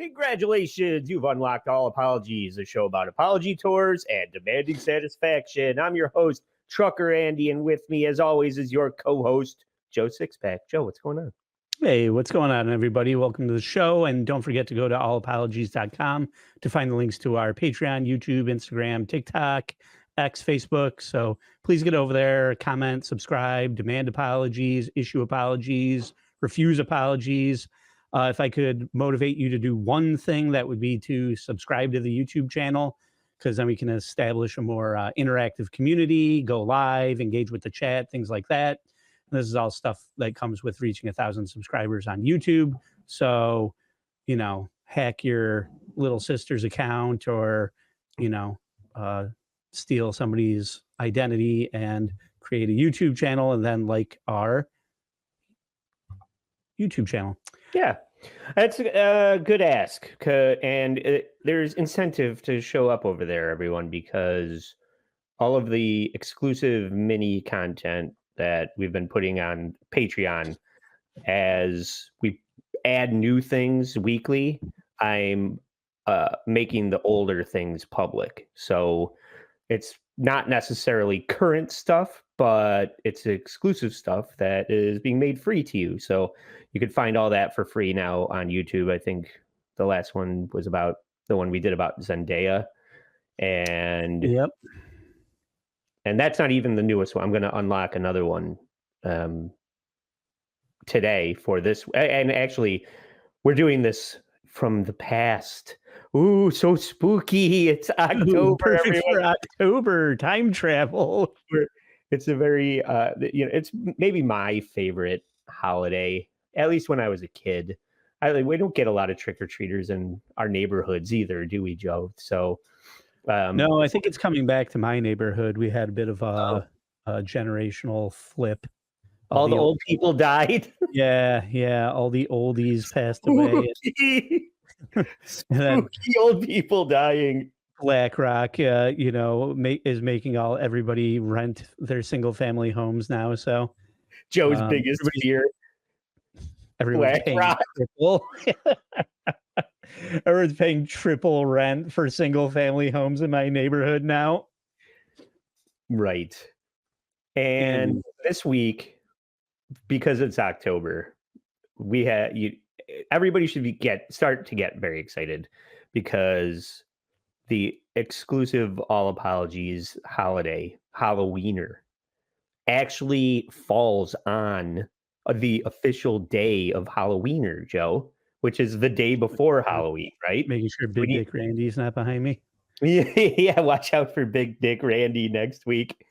Congratulations, you've unlocked All Apologies, a show about apology tours and demanding satisfaction. I'm your host, Trucker Andy, and with me, as always, is your co-host, Joe Sixpack. Joe, what's going on? Hey, what's going on, everybody? Welcome to the show, and don't forget to go to allapologies.com to find the links to our Patreon, YouTube, Instagram, TikTok, X, Facebook. So please get over there, comment, subscribe, demand apologies, issue apologies, refuse apologies. If I could motivate you to do one thing, that would be to subscribe to the YouTube channel, because then we can establish a more interactive community, go live, engage with the chat, things like that. And this is all stuff that comes with reaching 1,000 subscribers on YouTube. So, hack your little sister's account or, steal somebody's identity and create a YouTube channel and then like our YouTube channel. Yeah, that's a good ask. And there's incentive to show up over there, everyone, because all of the exclusive mini content that we've been putting on Patreon, as we add new things weekly, I'm making the older things public. So it's not necessarily current stuff, but it's exclusive stuff that is being made free to you. So you could find all that for free now on YouTube. I think the last one was about the one we did about Zendaya. And Yep. And that's not even the newest one. I'm going to unlock another one today for this. And actually, we're doing this from the past. Ooh, so spooky. It's October. Ooh, perfect for October. Time travel. It's a very, it's maybe my favorite holiday, at least when I was a kid. We don't get a lot of trick-or-treaters in our neighborhoods either, do we, Joe? So... no, I think it's coming back to my neighborhood. We had a bit of a generational flip. All the old people died. Yeah. All the oldies passed away. Spooky old people dying. BlackRock, is making everybody rent their single family homes now. So Joe's biggest fear. Everyone's paying triple. Everyone's paying triple rent for single family homes in my neighborhood now. Right. And this week, because it's October, everybody should start to get very excited, because the exclusive All Apologies holiday, Halloweener, actually falls on the official day of Halloweener, Joe, which is the day before Halloween, right? Making sure Big Dick Randy's not behind me. Yeah, watch out for Big Dick Randy next week.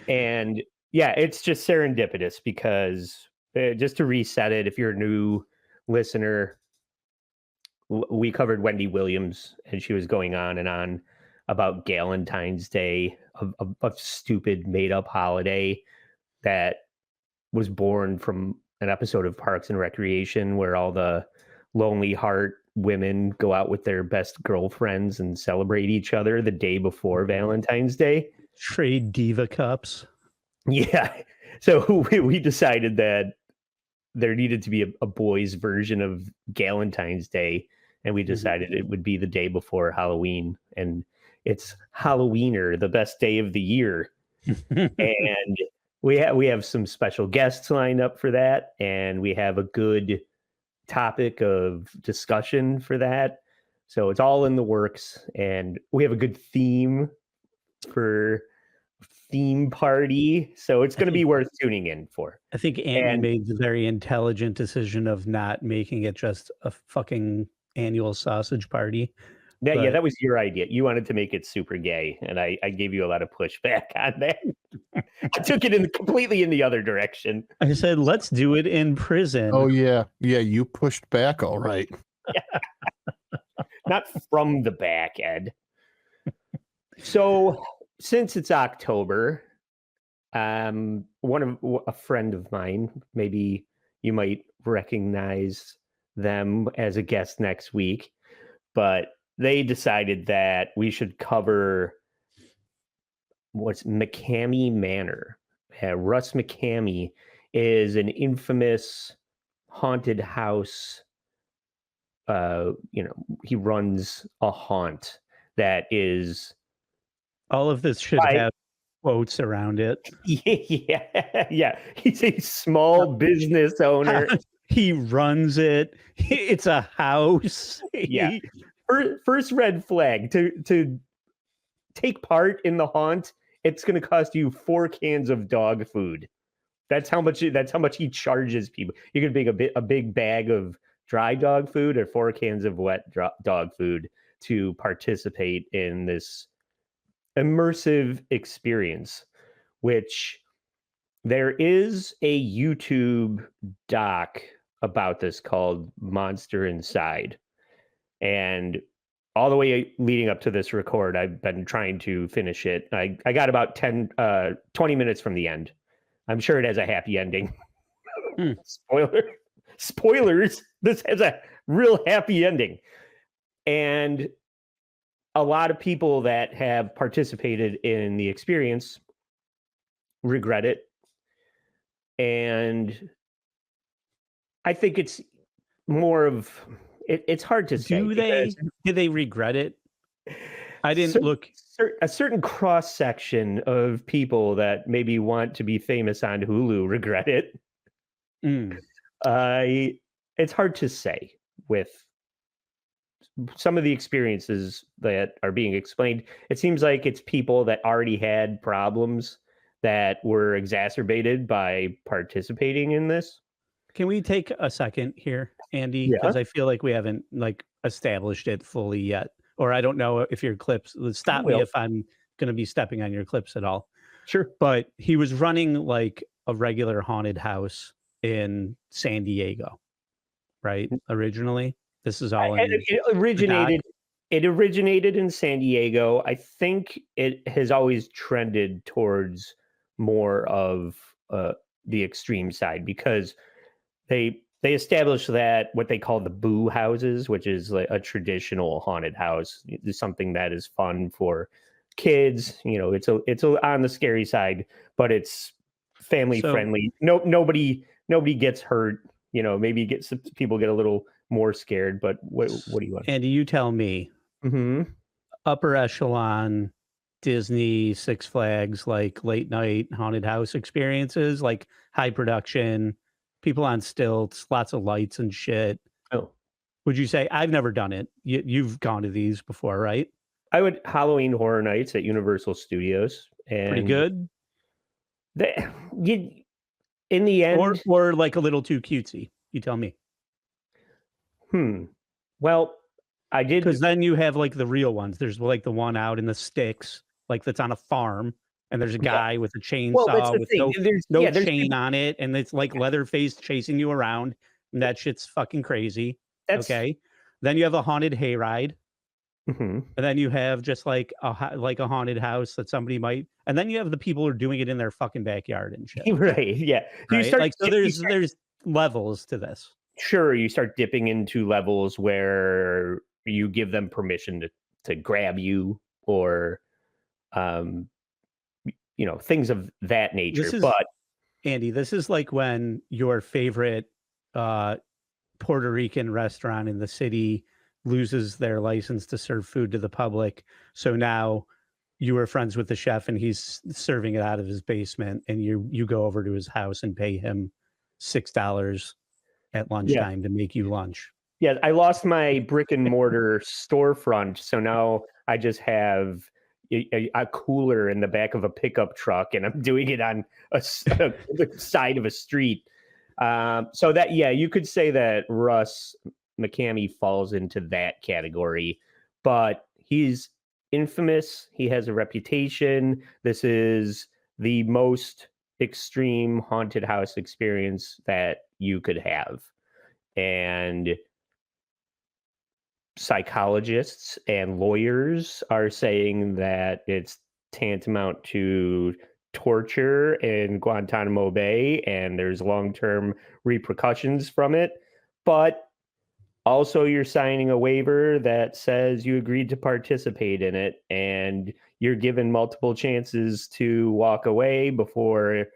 And yeah, it's just serendipitous, because just to reset it, if you're a new listener, we covered Wendy Williams, and she was going on and on about Galentine's Day, a stupid made-up holiday that was born from an episode of Parks and Recreation, where all the lonely heart women go out with their best girlfriends and celebrate each other the day before Valentine's Day. Trade diva cups. Yeah. So we decided that there needed to be a boys' version of Galentine's Day, and we decided it would be the day before Halloween. And it's Halloweener, the best day of the year. And we have some special guests lined up for that, and we have a good topic of discussion for that. So it's all in the works, and we have a good theme for theme party. So it's going to be worth tuning in for. I think Andy made the very intelligent decision of not making it just a fucking annual sausage party. Yeah, that was your idea. You wanted to make it super gay, and I gave you a lot of pushback on that. I took it completely in the other direction. I said, let's do it in prison. Oh, yeah. Yeah, you pushed back all right. Not from the back, Ed. So, since it's October, a friend of mine, maybe you might recognize them as a guest next week, but they decided that we should cover what's Mckamey Manor. Russ Mckamey is an infamous haunted house he runs a haunt that is All of this should Right. have quotes around it. yeah. He's a small business owner. He runs it. It's a house. Yeah. First red flag to take part in the haunt. It's going to cost you 4 cans of dog food. That's how much he charges people. You could make a big bag of dry dog food or 4 cans of wet dog food to participate in this immersive experience, which there is a YouTube doc about this called Monster Inside. And all the way leading up to this record, I've been trying to finish it. I got about 20 minutes from the end. I'm sure it has a happy ending. Spoilers. This has a real happy ending. And a lot of people that have participated in the experience regret it. And I think it's more of it's hard to say. Do they regret it? I didn't look. A certain cross section of people that maybe want to be famous on Hulu regret it. It's hard to say with some of the experiences that are being explained. It seems like it's people that already had problems that were exacerbated by participating in this. Can we take a second here, Andy? Because I feel like we haven't established it fully yet. Or I don't know if your clips, stop me if I'm going to be stepping on your clips at all. Sure. But he was running like a regular haunted house in San Diego, right? Originally, this is all it originated in San Diego. I think it has always trended towards more of the extreme side because they established that what they call the boo houses, which is like a traditional haunted house, is something that is fun for kids. It's on the scary side, but it's family friendly. Nobody gets hurt. Maybe people get a little more scared. But what do you want? Andy, you tell me. Upper echelon Disney, Six Flags, like late night haunted house experiences, like high production. People on stilts, lots of lights and shit. Oh, would you say? I've never done it. You've gone to these before, right? I would Halloween Horror Nights at Universal Studios. And pretty good. In the end, or like a little too cutesy. You tell me. Well, I did, because then you have like the real ones. There's like the one out in the sticks, like that's on a farm. And there's a guy with a chainsaw with no chain on it. And it's like Leatherface chasing you around. And that shit's fucking crazy. Okay. Then you have a haunted hayride. And then you have just like a haunted house that somebody might. And then you have the people who are doing it in their fucking backyard and shit. Right. Yeah. Right? There's levels to this. Sure. You start dipping into levels where you give them permission to grab you or, things of that nature. But Andy, this is like when your favorite Puerto Rican restaurant in the city loses their license to serve food to the public. So now you were friends with the chef and he's serving it out of his basement, and you go over to his house and pay him $6 at lunchtime to make you lunch. Yeah, I lost my brick and mortar storefront, so now I just have a cooler in the back of a pickup truck, and I'm doing it on the side of a street. So that, you could say that Russ Mckamey falls into that category, but he's infamous. He has a reputation. This is the most extreme haunted house experience that you could have. And psychologists and lawyers are saying that it's tantamount to torture in Guantanamo Bay, and there's long-term repercussions from it. But also, you're signing a waiver that says you agreed to participate in it, and you're given multiple chances to walk away before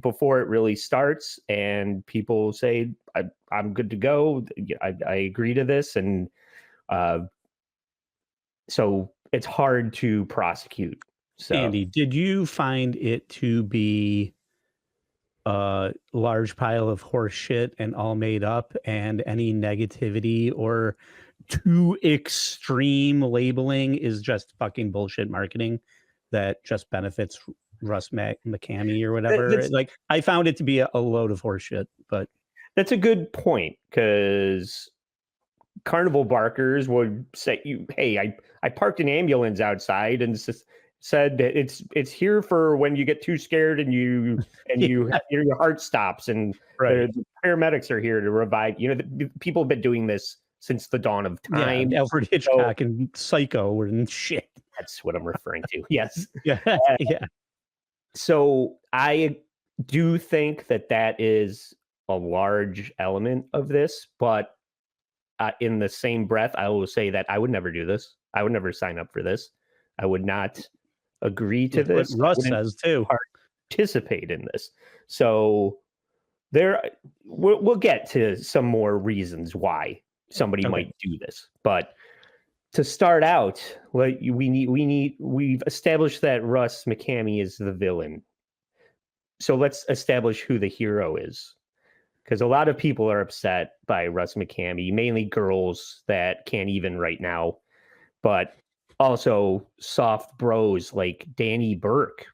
before it really starts, and people say, I'm good to go. I agree to this. And so it's hard to prosecute. So Andy, did you find it to be a large pile of horse shit and all made up, and any negativity or too extreme labeling is just fucking bullshit marketing that just benefits Russ Mckamey or whatever? that's Like, I found it to be a load of horse shit, but that's a good point, because carnival barkers would say, hey, I parked an ambulance outside and said that it's here for when you get too scared and your heart stops, and right. the paramedics are here to revive. People have been doing this since the dawn of time. Yeah, Alfred Hitchcock and Psycho and shit. That's what I'm referring to. Yes. Yeah, yeah. So I do think that is a large element of this, but in the same breath, I will say that I would never do this. I would never sign up for this. I would not agree to What this. Russ says too. Participate in this. So we'll get to some more reasons why somebody might do this. But to start out, we've established that Russ Mckamey is the villain. So let's establish who the hero is. Because a lot of people are upset by Russ Mckamey, mainly girls that can't even right now, but also soft bros like Danny Burke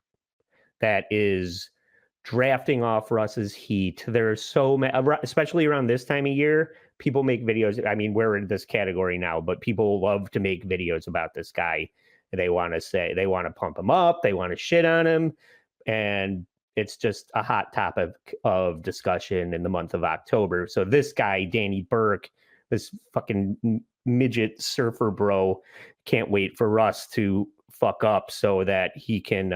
that is drafting off Russ's heat. There's so many, especially around this time of year, people make videos. I mean, we're in this category now, but people love to make videos about this guy. They want to pump him up, they want to shit on him, and it's just a hot topic of discussion in the month of October. So this guy, Danny Burke, this fucking midget surfer bro, can't wait for Russ to fuck up so that he can,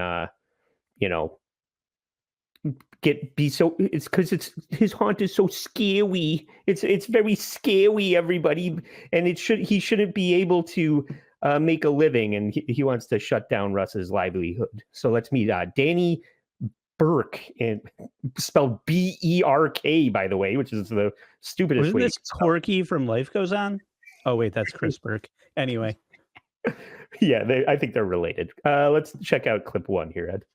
it's because his haunt is so scary. It's very scary, everybody, and he shouldn't be able to make a living, and he wants to shut down Russ's livelihood. So let's meet Danny Burke, and spelled Berk, by the way, which is the stupidest way. Wasn't this Corky from Life Goes On? Oh wait, that's Chris Burke. Anyway, yeah, I think they're related. Let's check out clip 1 here, Ed.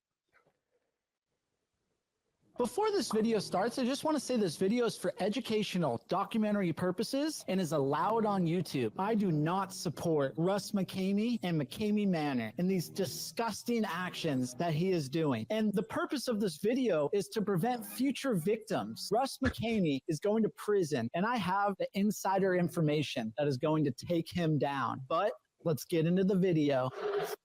Before this video starts, I just want to say this video is for educational, documentary purposes and is allowed on YouTube. I do not support Russ Mckamey and Mckamey Manor and these disgusting actions that he is doing. And the purpose of this video is to prevent future victims. Russ Mckamey is going to prison, and I have the insider information that is going to take him down. But let's get into the video.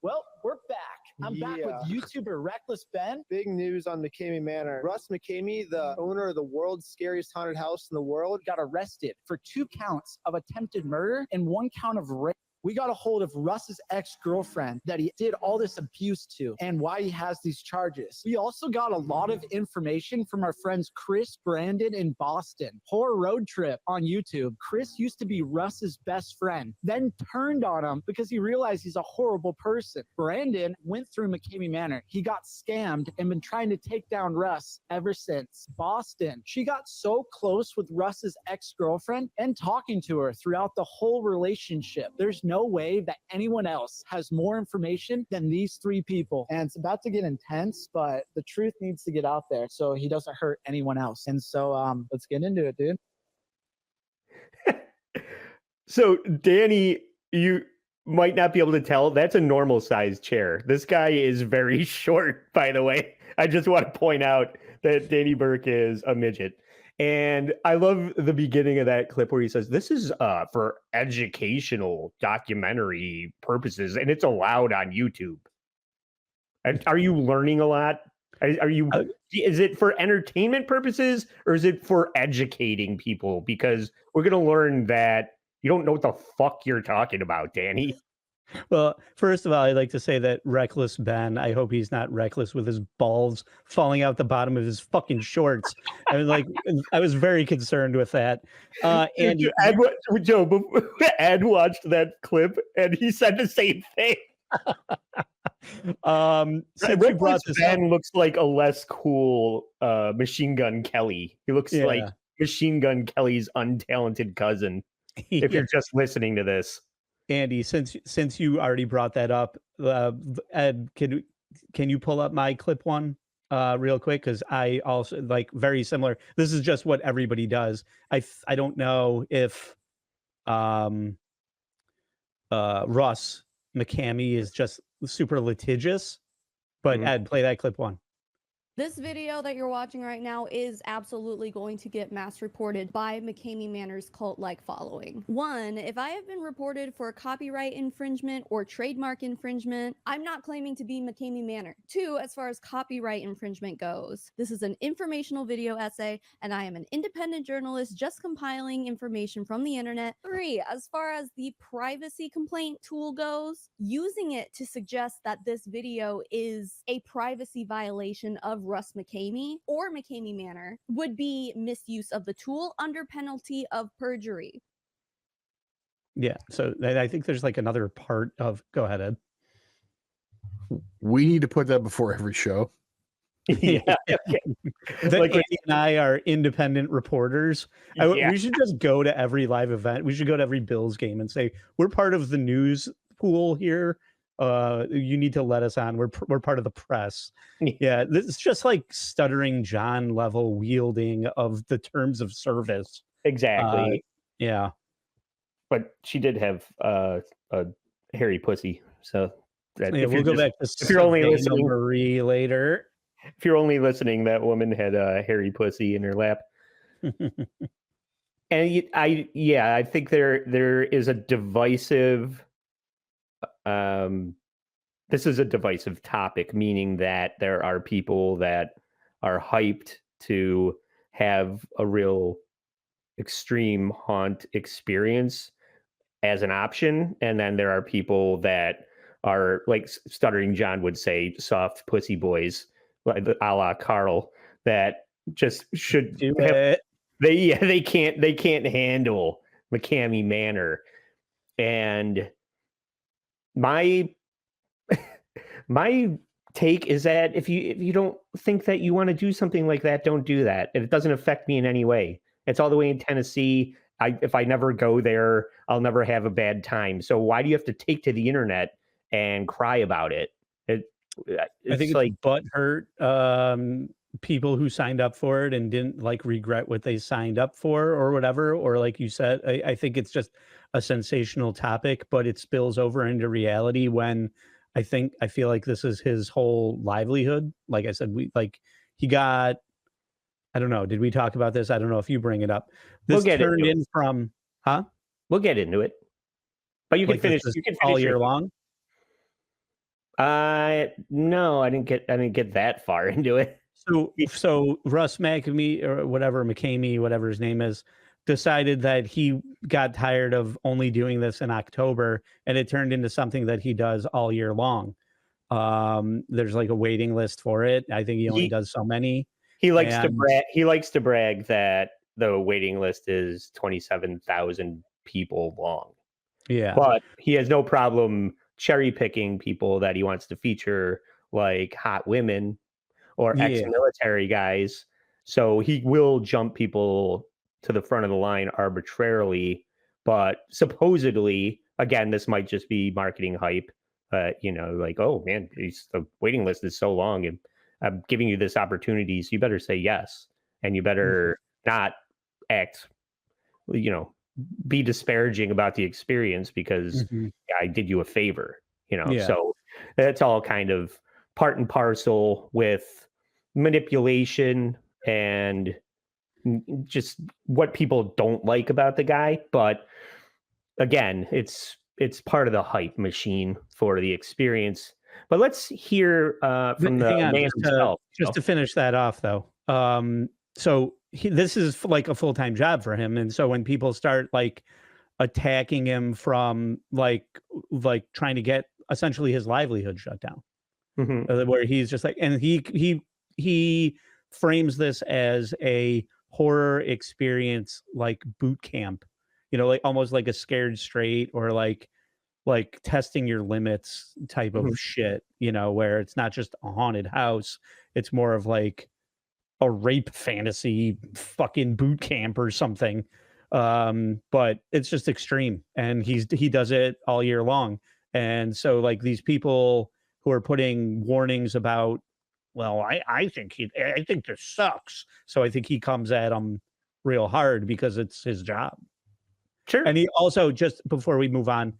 Well, we're back. I'm back with YouTuber Reckless Ben. Big news on McKamey Manor. Russ Mckamey, the owner of the world's scariest haunted house in the world, got arrested for 2 counts of attempted murder and 1 count of rape. We got a hold of Russ's ex-girlfriend that he did all this abuse to and why he has these charges. We also got a lot of information from our friends Chris, Brandon, and Boston. Horror Road Trip on YouTube. Chris used to be Russ's best friend, then turned on him because he realized he's a horrible person. Brandon went through Mckamey Manor. He got scammed and been trying to take down Russ ever since. Boston, she got so close with Russ's ex-girlfriend and talking to her throughout the whole relationship. There's no way that anyone else has more information than these 3 people. And it's about to get intense, but the truth needs to get out there so he doesn't hurt anyone else. And so let's get into it, dude. So Danny, you might not be able to tell, that's a normal sized chair. This guy is very short, by the way. I just want to point out that Danny Burke is a midget. And I love the beginning of that clip where he says, this is for educational documentary purposes, and it's allowed on YouTube. Are you learning a lot? Is it for entertainment purposes, or is it for educating people? Because we're going to learn that you don't know what the fuck you're talking about, Danny. well, first of all, I'd like to say that Reckless Ben, I hope he's not reckless with his balls falling out the bottom of his fucking shorts. I was very concerned with that. And Joe, Ed watched that clip and he said the same thing. Since you Reckless brought this up, Ben looks like a less cool Machine Gun Kelly. He looks like yeah, Machine Gun Kelly's untalented cousin. If yeah. you're just listening to this, Andy, since you already brought that up, Ed, can you pull up my clip one real quick? Because I also like very similar. This is just what everybody does. I don't know if um Russ Mckamey is just super litigious, but Mhm. Ed, play that clip one. This video that you're watching right now is absolutely going to get mass reported by Mckamey Manor's cult-like following. One, if I have been reported for copyright infringement or trademark infringement, I'm not claiming to be Mckamey Manor. Two, as far as copyright infringement goes, this is an informational video essay, and I am an independent journalist just compiling information from the internet. Three, as far as the privacy complaint tool goes, using it to suggest that this video is a privacy violation of Russ Mckamey or Mckamey Manor would be misuse of the tool under penalty of perjury. Yeah, so I think there's like another part of. Go ahead, Ed. We need to put that before every show. yeah, okay. That Like, Andy and I are independent reporters. yeah, We should just go to every live event. We should go to every Bills game and say we're part of the news pool here. You need to let us on. We're part of the press. Yeah, this is just like stuttering John level wielding of the terms of service. exactly. Yeah, But she did have a hairy pussy, so that, yeah. if We'll go you're back to if you're only Savannah listening, Marie later. if you're only listening, that woman had a hairy pussy in her lap. And I think there is a divisive. This is a divisive topic, meaning that there are people that are hyped to have a real extreme haunt experience as an option, and then there are people that are, like Stuttering John would say, soft pussy boys, like a la Carl, that just should Do have, it. they can't handle Mckamey Manor. And my my take is that if you don't think that you want to do something like that, don't do that. It doesn't affect me in any way. It's all the way in Tennessee. If I never go there, I'll never have a bad time. So why do you have to take to the internet and cry about it? I think It's it's like, butthurt people who signed up for it and didn't like regret what they signed up for or whatever. Or like you said, I think it's just a sensational topic, but it spills over into reality when I feel like this is his whole livelihood. Like I said, he got, I don't know. Did we talk about this? I don't know if you bring it up. We'll This get turned into it. in from, huh? We'll get into it. But you can Like this finish. is You can all finish year your. long. No, I didn't get that far into it. So Russ Mckamey or whatever McCamey, whatever his name is, decided that he got tired of only doing this in October, and it turned into something that he does all year long. There's like a waiting list for it. I think he only does so many. He likes to And- brag. He likes to brag that the waiting list is 27,000 people long. Yeah, But he has no problem cherry picking people that he wants to feature, like hot women or Yeah. ex-military guys. So he will jump people to the front of the line arbitrarily. But supposedly, again, this might just be marketing hype. Like, oh man, the waiting list is so long, and I'm giving you this opportunity, so you better say yes, and you better not act, be disparaging about the experience because I did you a favor, Yeah. So that's all kind of part and parcel with manipulation and just what people don't like about the guy. But again, it's part of the hype machine for the experience. But let's hear from the Hang on, man himself. just to finish that off though. So this is like a full-time job for him, and so when people start like attacking him from like trying to get essentially his livelihood shut down, where he's just like, and he frames this as a horror experience, like boot camp, like almost like a Scared Straight or like like testing your limits type of Mhm. shit, you know, where it's not just a haunted house, it's more of like a rape fantasy fucking boot camp or something. But it's just extreme, and he does it all year long. And so like these people who are putting warnings about, well, I think this sucks, so I think he comes at them real hard because it's his job. Sure. And he also, just before we move on,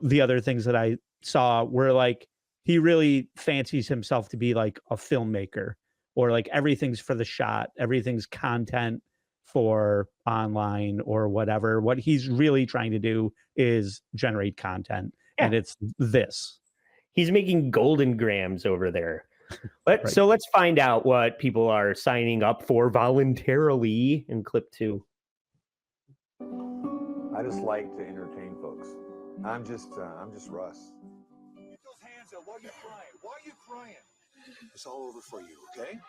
the other things that I saw were like he really fancies himself to be like a filmmaker, or like everything's for the shot, everything's content for online or whatever. What he's really trying to do is generate content, Yeah. and it's this. He's making golden grams over there. Right. So let's find out what people are signing up for voluntarily in clip 2. I just like to entertain folks. I'm just Russ. Get those hands up. Why are you crying? Why are you crying? It's all over for you, okay? Come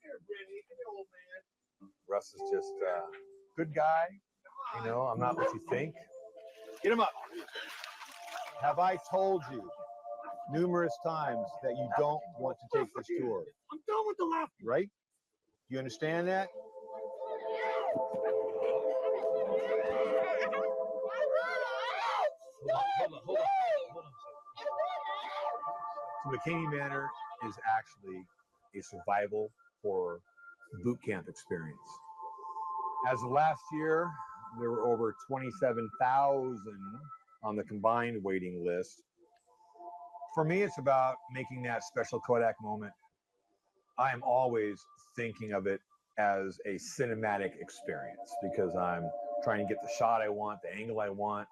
here, Brittany. Come here, old man. Russ is just a good guy. You know, I'm not what you think. Get him up. Have I told you numerous times that you don't want to take this tour? I'm done with the laughing. Right? You understand that? Hold on. So McKamey Manor is actually a survival horror boot camp experience. As of last year, there were over 27,000 on the combined waiting list. For me, it's about making that special Kodak moment. I am always thinking of it as a cinematic experience because I'm trying to get the shot I want, the angle I want.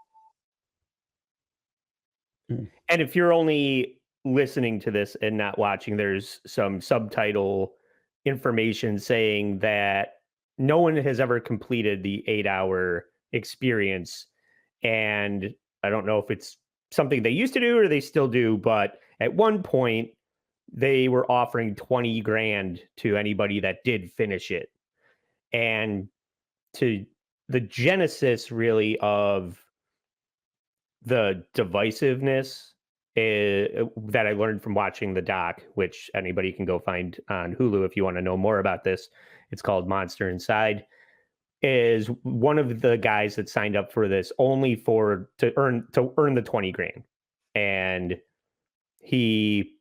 And if you're only listening to this and not watching, there's some subtitle information saying that no one has ever completed the 8-hour experience. And I don't know if it's something they used to do or they still do, but at one point they were offering 20 grand to anybody that did finish it. And to the genesis really of the divisiveness that I learned from watching the doc, which anybody can go find on Hulu if you want to know more about this. It's called Monster Inside. Is one of the guys that signed up for this only to earn the 20 grand, and he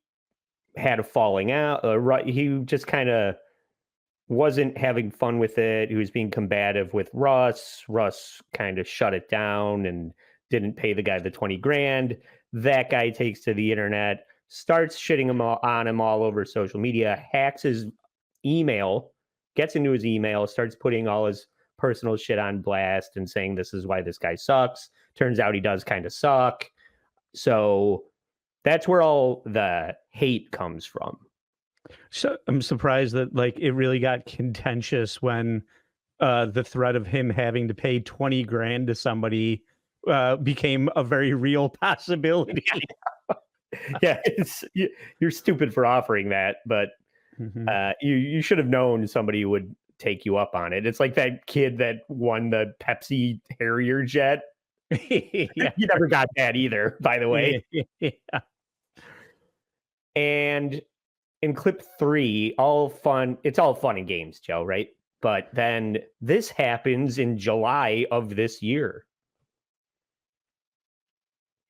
had a falling out. He just kind of wasn't having fun with it. He was being combative with Russ. Russ kind of shut it down and didn't pay the guy the 20 grand. That guy takes to the internet, starts shitting on him all over social media, hacks his email, gets into his email, starts putting all his personal shit on blast and saying this is why this guy sucks. Turns out he does kind of suck. So that's where all the hate comes from. So I'm surprised that like it really got contentious when the threat of him having to pay 20 grand to somebody became a very real possibility. Yeah, you're stupid for offering that, but you should have known somebody would take you up on it. It's like that kid that won the Pepsi Harrier jet. Yeah. You never got that either, by the way. Yeah. And in clip 3, it's all fun and games, Joe, right? But then this happens in July of this year.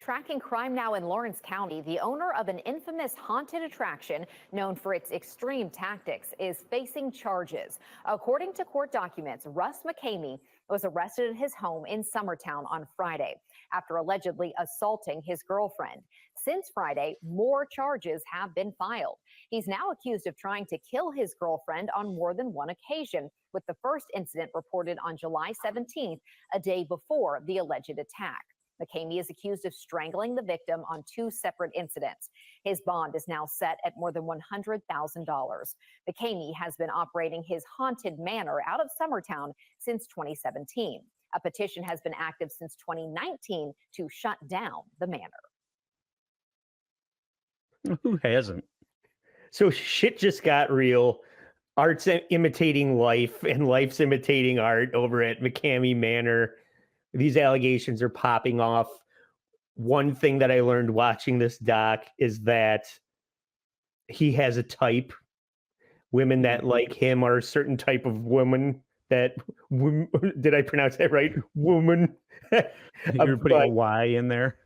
Tracking crime now in Lawrence County, the owner of an infamous haunted attraction known for its extreme tactics is facing charges. According to court documents, Russ Mckamey was arrested at his home in Summertown on Friday after allegedly assaulting his girlfriend. Since Friday, more charges have been filed. He's now accused of trying to kill his girlfriend on more than one occasion, with the first incident reported on July 17th, a day before the alleged attack. Mckamey is accused of strangling the victim on 2 separate incidents. His bond is now set at more than $100,000. Mckamey has been operating his haunted manor out of Summertown since 2017. A petition has been active since 2019 to shut down the manor. Who hasn't? So shit just got real. Art's imitating life, and life's imitating art over at Mckamey Manor. these allegations are popping off. One thing that I learned watching this doc is that he has a type. Women that like him are a certain type of woman that did I pronounce that right? Woman. You're putting a Y in there.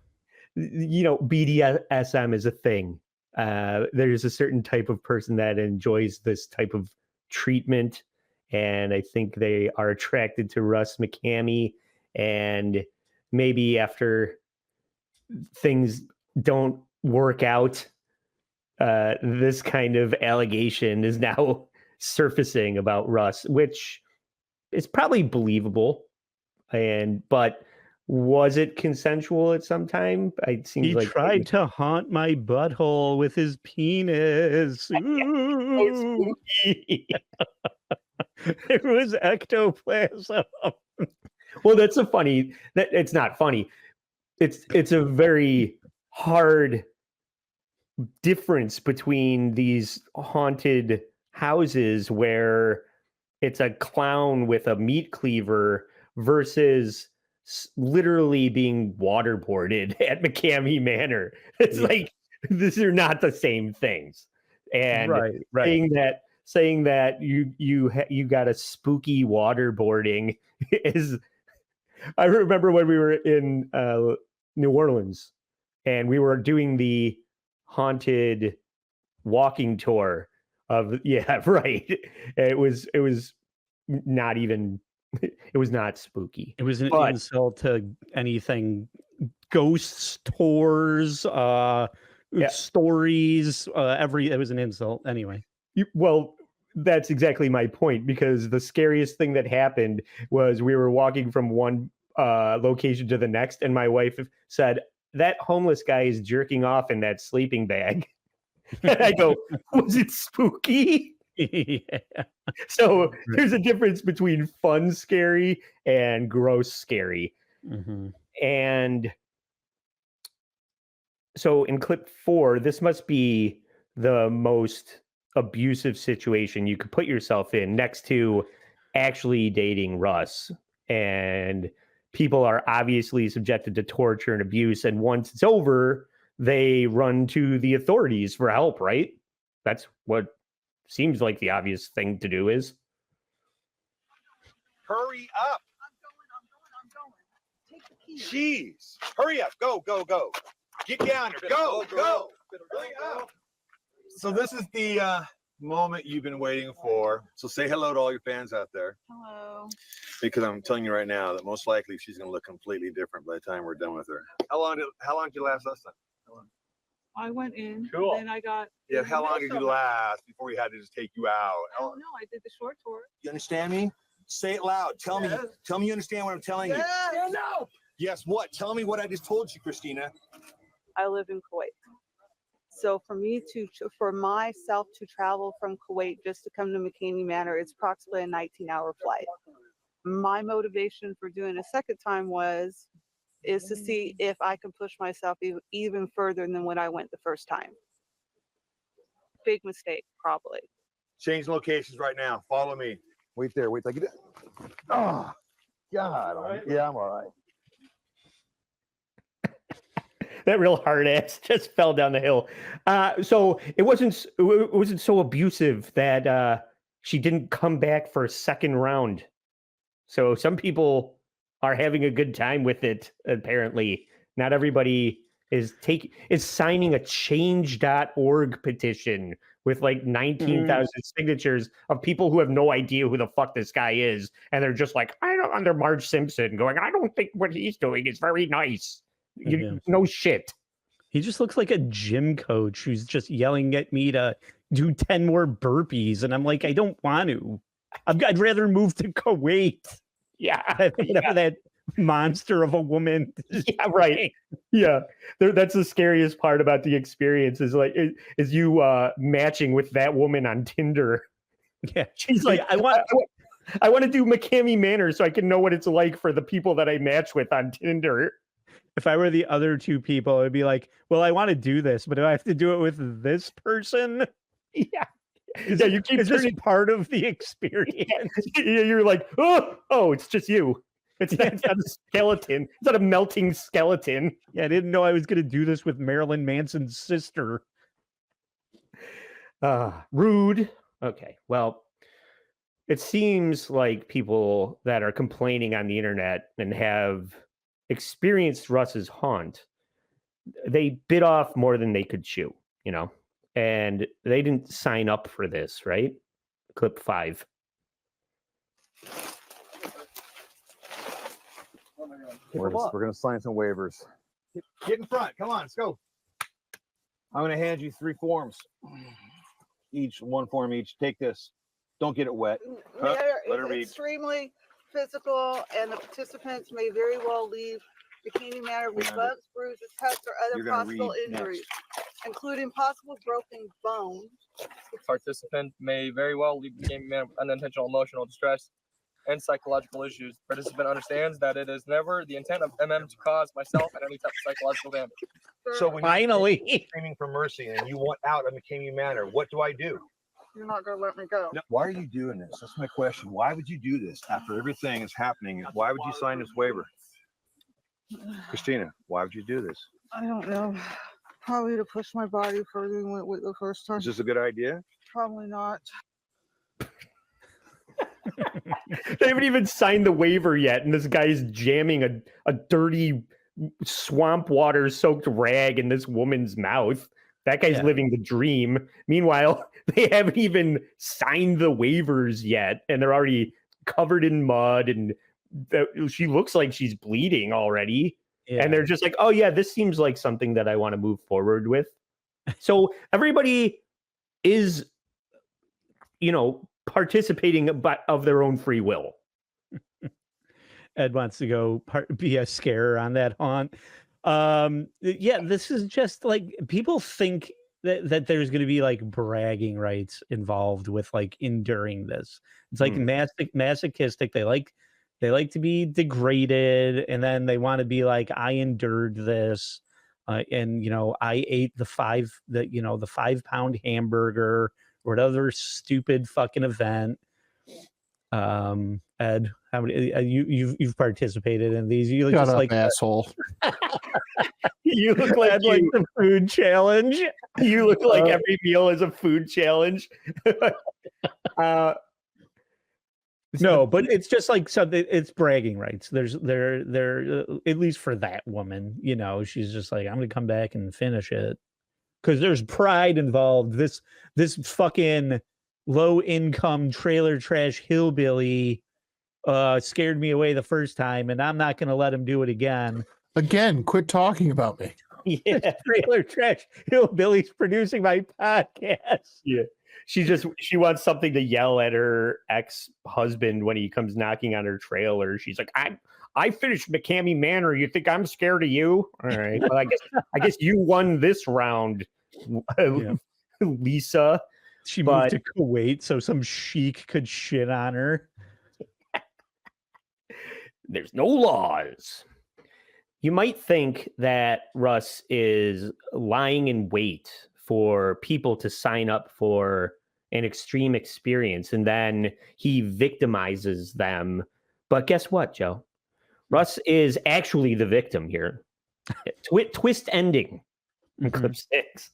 You know, BDSM is a thing. There's a certain type of person that enjoys this type of treatment, and I think they are attracted to Russ Mckamey. And maybe after things don't work out, this kind of allegation is now surfacing about Russ, which is probably believable. But was it consensual at some time? It seems He like tried to haunt my butthole with his penis. Ooh. There was ectoplasm. Well, that's a funny. That it's not funny. It's a very hard difference between these haunted houses where it's a clown with a meat cleaver versus literally being waterboarded at Mckamey Manor. It's like these are not the same things. And saying that you got a spooky waterboarding is. I remember when we were in New Orleans and we were doing the haunted walking tour of right. It was not even it was not spooky. It was an insult to anything. Ghost tours, stories, it was an insult anyway. Well, that's exactly my point, because the scariest thing that happened was we were walking from one location to the next, and my wife said, "That homeless guy is jerking off in that sleeping bag." And I go, "Was it spooky?" Yeah. So there's a difference between fun scary and gross scary. Mm-hmm. And so in clip 4, this must be the most abusive situation you could put yourself in, next to actually dating Russ. And people are obviously subjected to torture and abuse. And once it's over, they run to the authorities for help, right? That's what seems like the obvious thing to do is. Hurry up. I'm going. Take the key. Jeez. Hurry up. Go. Get down there. Go. Hurry up. So this is the moment you've been waiting for. So say hello to all your fans out there. Hello. Because I'm telling you right now that most likely she's going to look completely different by the time we're done with her. How long did you last last time? I went in. Cool. Then I got. Yeah, how long did you last before we had to just take you out? I don't know. I did the short tour. You understand me? Say it loud. Tell me you understand what I'm telling you. Yeah, no. Yes, what? Tell me what I just told you, Christina. I live in Kuwait. So for myself to travel from Kuwait just to come to Mckamey Manor, it's approximately a 19-hour flight. My motivation for doing a second time is to see if I can push myself even further than when I went the first time. Big mistake, probably. Change locations right now. Follow me. Wait there. Wait till I get it. Oh, God. Yeah, I'm all right. That real hard ass just fell down the hill. So it wasn't so abusive that she didn't come back for a second round. So some people are having a good time with it. Apparently, not everybody is signing a change.org petition with like 19,000 signatures of people who have no idea who the fuck this guy is, and they're just like, under Marge Simpson, going, I don't think what he's doing is very nice. No shit. He just looks like a gym coach who's just yelling at me to do 10 more burpees, and I'm like, I don't want to. I'd rather move to Kuwait. Yeah, whatever that monster of a woman. Yeah, right. Yeah, that's the scariest part about the experience is you matching with that woman on Tinder. Yeah, she's like, I want to do Mckamey Manor so I can know what it's like for the people that I match with on Tinder. If I were the other two people, it'd be like, well, I want to do this, but do I have to do it with this person? Yeah. You keep this part of the experience. Yeah, you're like, oh, it's just you. It's not a skeleton. It's not a melting skeleton. Yeah, I didn't know I was going to do this with Marilyn Manson's sister. Rude. Okay, well, it seems like people that are complaining on the internet and have experienced Russ's haunt, they bit off more than they could chew, and they didn't sign up for this, right? Clip 5. We're going to sign some waivers. Get in front. Come on, let's go. I'm going to hand you 3 forms. One form each. Take this. Don't get it wet. Mayor is extremely physical, and the participants may very well leave Bikini Manor with bugs, bruises, cuts, or other possible injuries, including possible broken bones. Participant may very well leave Bikini Manor with unintentional emotional distress and psychological issues. Participant understands that it is never the intent of MM to cause myself and any type of psychological damage. So when Finally, you're screaming for mercy and you want out of McKamey Manor, what do I do? You're not going to let me go. No, why are you doing this? That's my question. Why would you do this after everything is happening? Why would you sign this waiver? Christina, why would you do this? I don't know. Probably to push my body further than went with the first time. Is this a good idea? Probably not. They haven't even signed the waiver yet, and this guy's jamming a dirty swamp water soaked rag in this woman's mouth. That guy's living the dream. Meanwhile, they haven't even signed the waivers yet, and they're already covered in mud, and she looks like she's bleeding already. Yeah. And they're just like, oh yeah, this seems like something that I want to move forward with. So everybody is, participating of their own free will. Ed wants to go be a scarer on that haunt. Yeah, this is just like people think that there's going to be like bragging rights involved with like enduring this. It's like masochistic. They like to be degraded, and then they want to be like, I endured this, and I ate the 5 pound hamburger or whatever stupid fucking event. Ed, how many you've participated in these? You look Shut just up, like asshole. You look like the food challenge. You look like every meal is a food challenge. No, but it's just like something. It's bragging rights. There at least for that woman. She's just like, I'm gonna come back and finish it because there's pride involved. This fucking low income trailer trash hillbilly scared me away the first time, and I'm not gonna let him do it again. Again, quit talking about me. Yeah, trailer trash hillbilly's producing my podcast. Yeah. She wants something to yell at her ex-husband when he comes knocking on her trailer. She's like, I finished McKamey Manor. You think I'm scared of you? All right. Well, I guess you won this round, Lisa. She moved to Kuwait so some sheik could shit on her. There's no laws. You might think that Russ is lying in wait for people to sign up for an extreme experience, and then he victimizes them. But guess what, Joe? Russ is actually the victim here. Twist ending in clip 6.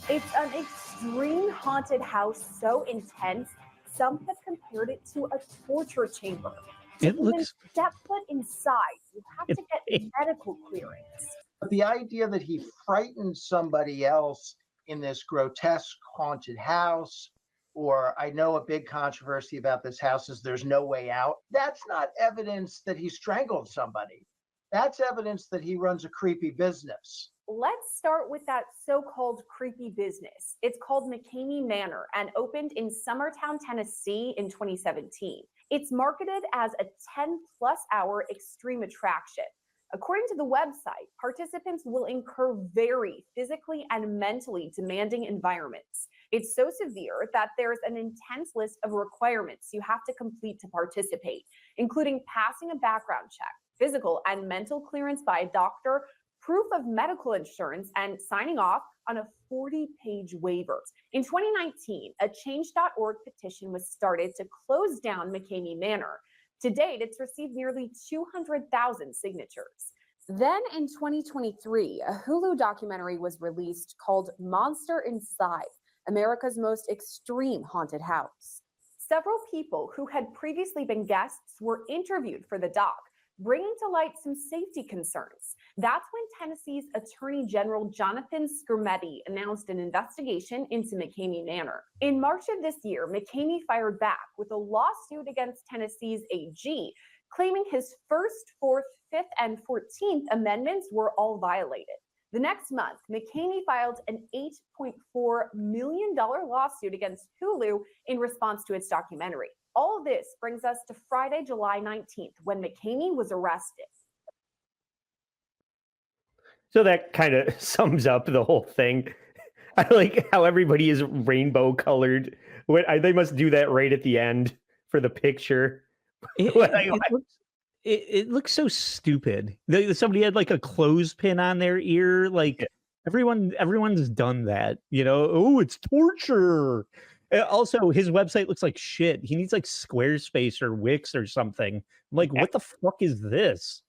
It's an extreme haunted house so intense, some have compared it to a torture chamber. To even step foot inside, you have to get medical clearance. But the idea that he frightened somebody else in this grotesque haunted house, or I know a big controversy about this house is there's no way out. That's not evidence that he strangled somebody. That's evidence that he runs a creepy business. Let's start with that so-called creepy business. It's called McKamey Manor and opened in Summertown, Tennessee in 2017. It's marketed as a 10-plus hour extreme attraction. According to the website, participants will incur very physically and mentally demanding environments. It's so severe that there's an intense list of requirements you have to complete to participate, including passing a background check, physical and mental clearance by a doctor, proof of medical insurance, and signing off on a 40-page waiver. In 2019, a change.org petition was started to close down McKamey Manor. To date, it's received nearly 200,000 signatures. Then in 2023, a Hulu documentary was released called Monster Inside, America's Most Extreme Haunted House. Several people who had previously been guests were interviewed for the doc, bringing to light some safety concerns. That's when Tennessee's Attorney General Jonathan Skrmetti announced an investigation into McKamey Manor. In March of this year, McKamey fired back with a lawsuit against Tennessee's AG, claiming his First, Fourth, Fifth, and 14th Amendments were all violated. The next month, McKamey filed an $8.4 million lawsuit against Hulu in response to its documentary. All of this brings us to Friday, July 19th, when McKamey was arrested. So that kind of sums up the whole thing. I like how everybody is rainbow colored. They must do that right at the end for the picture. It looks so stupid. Somebody had like a clothespin on their ear. Like everyone's done that. Oh, it's torture. Also, his website looks like shit. He needs like Squarespace or Wix or something. I'm like, what the fuck is this?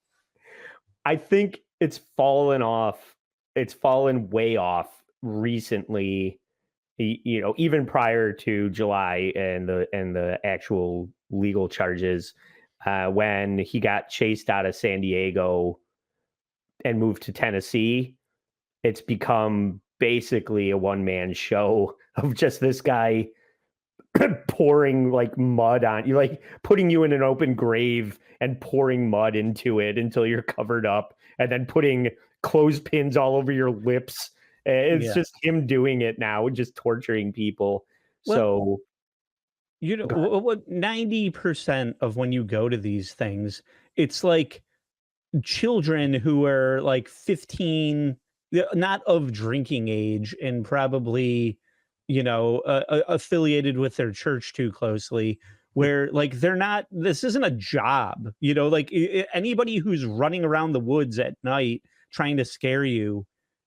I think it's fallen off. It's fallen way off recently. Even prior to July and the actual legal charges, when he got chased out of San Diego and moved to Tennessee, it's become basically a one-man show of just this guy pouring like mud on you, like putting you in an open grave and pouring mud into it until you're covered up, and then putting clothespins all over your lips. It's just him doing it now, just torturing people. Well, 90% of when you go to these things, it's like children who are like 15, not of drinking age, and probably affiliated with their church too closely, where like this isn't a job, like anybody who's running around the woods at night trying to scare you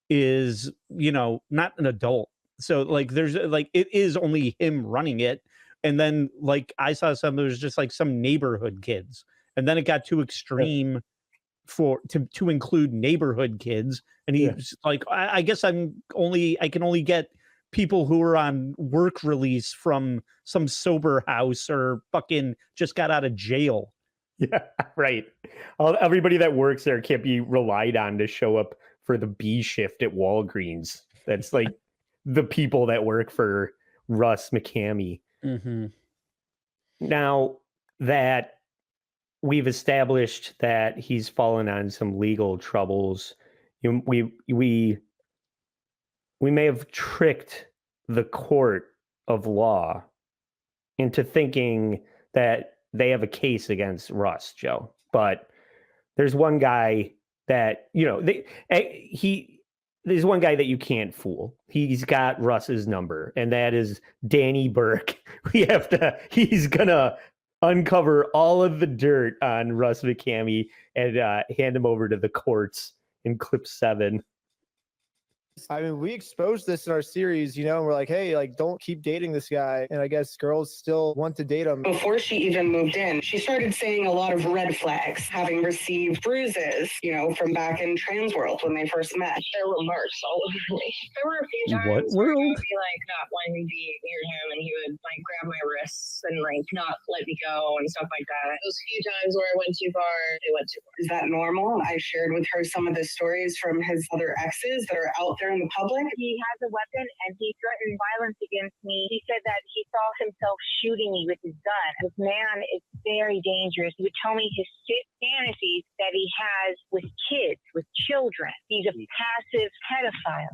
is not an adult. So like there's like it is only him running it. And then like I saw there's just like some neighborhood kids, and then it got too extreme to include neighborhood kids, and he's like, I guess I can only get people who are on work release from some sober house or fucking just got out of jail. Yeah, right. Everybody that works there can't be relied on to show up for the B shift at Walgreens. That's like the people that work for Russ Mckamey. Mm-hmm. Now that we've established that he's fallen on some legal troubles, we may have tricked the court of law into thinking that they have a case against Russ, Joe. But there's one guy that, there's one guy that you can't fool. He's got Russ's number, and that is Danny Burke. He's gonna uncover all of the dirt on Russ Mckamey and hand him over to the courts in clip 7. I mean, we exposed this in our series, and we're like, hey, like, don't keep dating this guy. And I guess girls still want to date him. Before she even moved in, she started saying a lot of red flags, having received bruises, from back in trans world when they first met. There were marks all over me. There were a few times where he would be like not wanting to be near him, and he would like grab my wrists and like not let me go and stuff like that. Those few times where I went too far, it went too far. Is that normal? I shared with her some of the stories from his other exes that are out there in the public. He has a weapon and he threatened violence against me. He said that he saw himself shooting me with his gun. This man is very dangerous. He would tell me his fantasies that he has with kids, with children. He's a passive pedophile.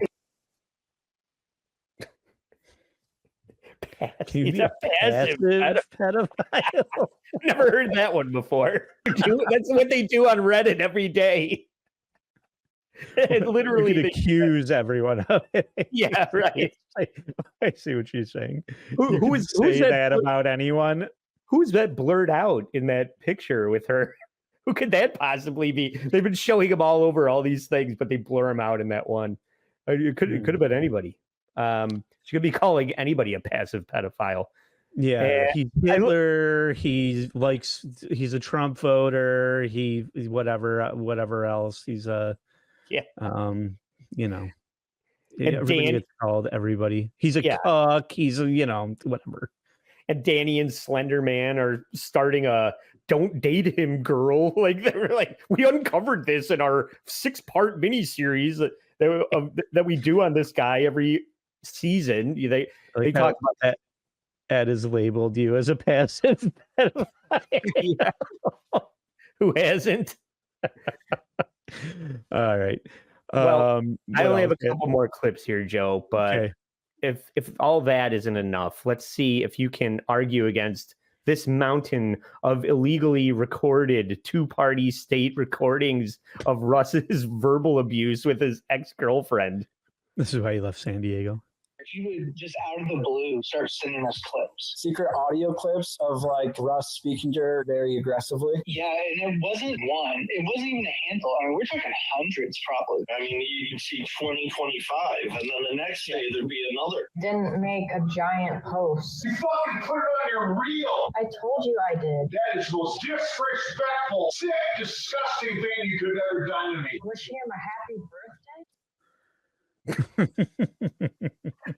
He's a passive pedophile. Never heard that one before. That's what they do on Reddit every day. And literally you could accuse everyone of it. Yeah, right. I see what she's saying. Who's that about anyone? Who's that blurred out in that picture with her? Who could that possibly be? They've been showing him all over all these things, but they blur him out in that one. It could have been anybody. She could be calling anybody a passive pedophile. Yeah, he's Hitler. He's a Trump voter. He whatever else. He's you know, everybody gets called everybody. He's a cuck. He's a whatever. And Danny and Slender Man are starting a "Don't Date Him" girl. Like they were like, we uncovered this in our 6-part miniseries that we do on this guy every season. They talk about that. Ed has labeled you as a passive pedophile. Who hasn't? All right. Well, I only have a couple more clips here, Joe, but if all that isn't enough, let's see if you can argue against this mountain of illegally recorded 2-party state recordings of Russ's verbal abuse with his ex-girlfriend. This is why he left San Diego. If you would just out of the blue start sending us clips. Secret audio clips of like Russ speaking to her very aggressively. Yeah, and it wasn't one. It wasn't even a handful. I mean, we're talking hundreds probably. I mean, you can see 20, 25, and then the next day there'd be another. Didn't make a giant post. You fucking put it on your reel. I told you I did. That is the most disrespectful, sick, disgusting thing you could have ever done to me. Wish him a happy birthday.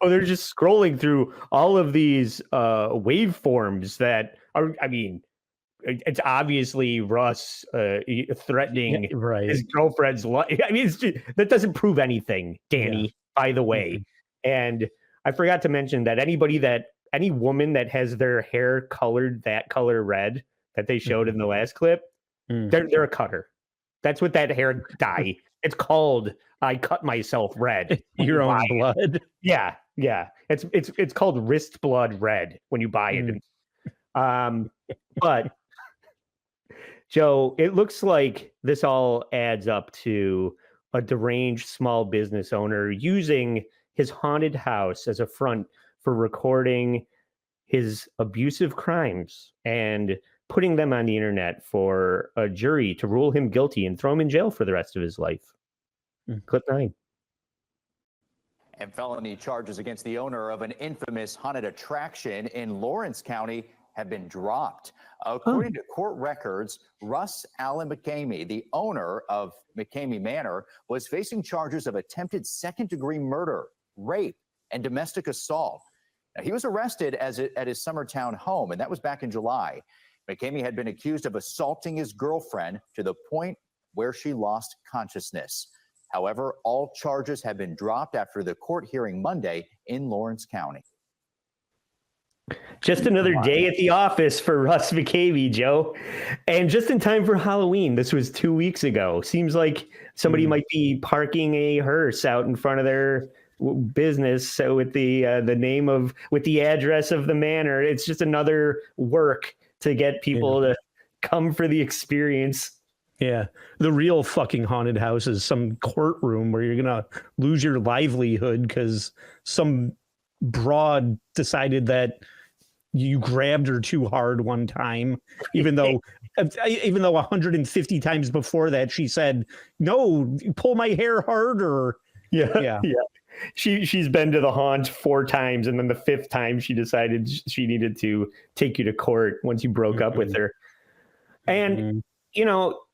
Oh, they're just scrolling through all of these waveforms that are, I mean, it's obviously Russ threatening his girlfriend's life. I mean, that doesn't prove anything, Danny, by the way. And I forgot to mention that any woman that has their hair colored that color red that they showed in the last clip, they're a cutter. That's what that hair dye. It's called I cut myself red. Your own blood. Yeah. It's called wrist blood red when you buy it. But Joe, it looks like this all adds up to a deranged small business owner using his haunted house as a front for recording his abusive crimes and putting them on the internet for a jury to rule him guilty and throw him in jail for the rest of his life. Clip 9. And felony charges against the owner of an infamous haunted attraction in Lawrence County have been dropped. According to court records, Russ Mckamey, the owner of McKamey Manor, was facing charges of attempted second-degree murder, rape, and domestic assault. Now, he was arrested at his Summertown home, and that was back in July. McKamey had been accused of assaulting his girlfriend to the point where she lost consciousness. However, all charges have been dropped after the court hearing Monday in Lawrence County. Just another day at the office for Russ Mckamey, Joe. And just in time for Halloween. This was 2 weeks ago. Seems like somebody might be parking a hearse out in front of their business. So with the address of the manor, it's just another work to get people to come for the experience. Yeah. The real fucking haunted house is some courtroom where you're going to lose your livelihood because some broad decided that you grabbed her too hard one time, even though 150 times before that she said, no, pull my hair harder. Yeah. She's been to the haunt 4 times, and then the 5th time she decided she needed to take you to court once you broke up with her. And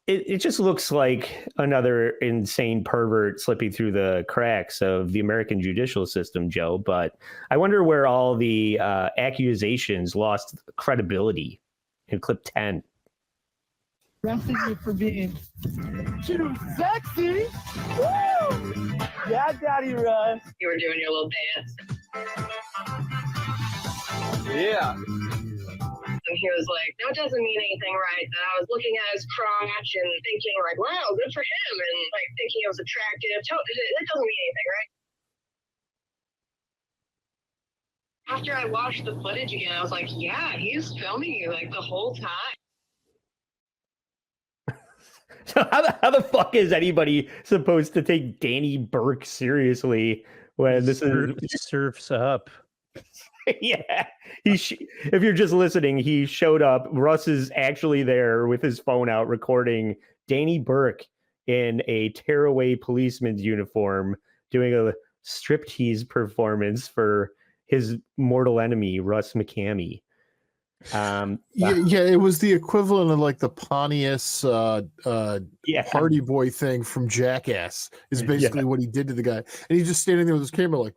it just looks like another insane pervert slipping through the cracks of the American judicial system, Joe. But I wonder where all the accusations lost credibility in clip 10. Arresting you for being too sexy. Woo! Yeah, Daddy Russ. You were doing your little dance. Yeah. And he was like, that doesn't mean anything, right? That I was looking at his crotch and thinking like, wow, good for him. And like thinking it was attractive. That doesn't mean anything, right? After I watched the footage again, I was like, yeah, he's filming you like the whole time. So how the fuck is anybody supposed to take Danny Burke seriously when this surfs up? Yeah, if you're just listening, he showed up. Russ is actually there with his phone out recording Danny Burke in a tearaway policeman's uniform doing a striptease performance for his mortal enemy, Russ Mckamey. Yeah, it was the equivalent of like the Pontius party boy thing from Jackass is basically what he did to the guy. And he's just standing there with his camera like,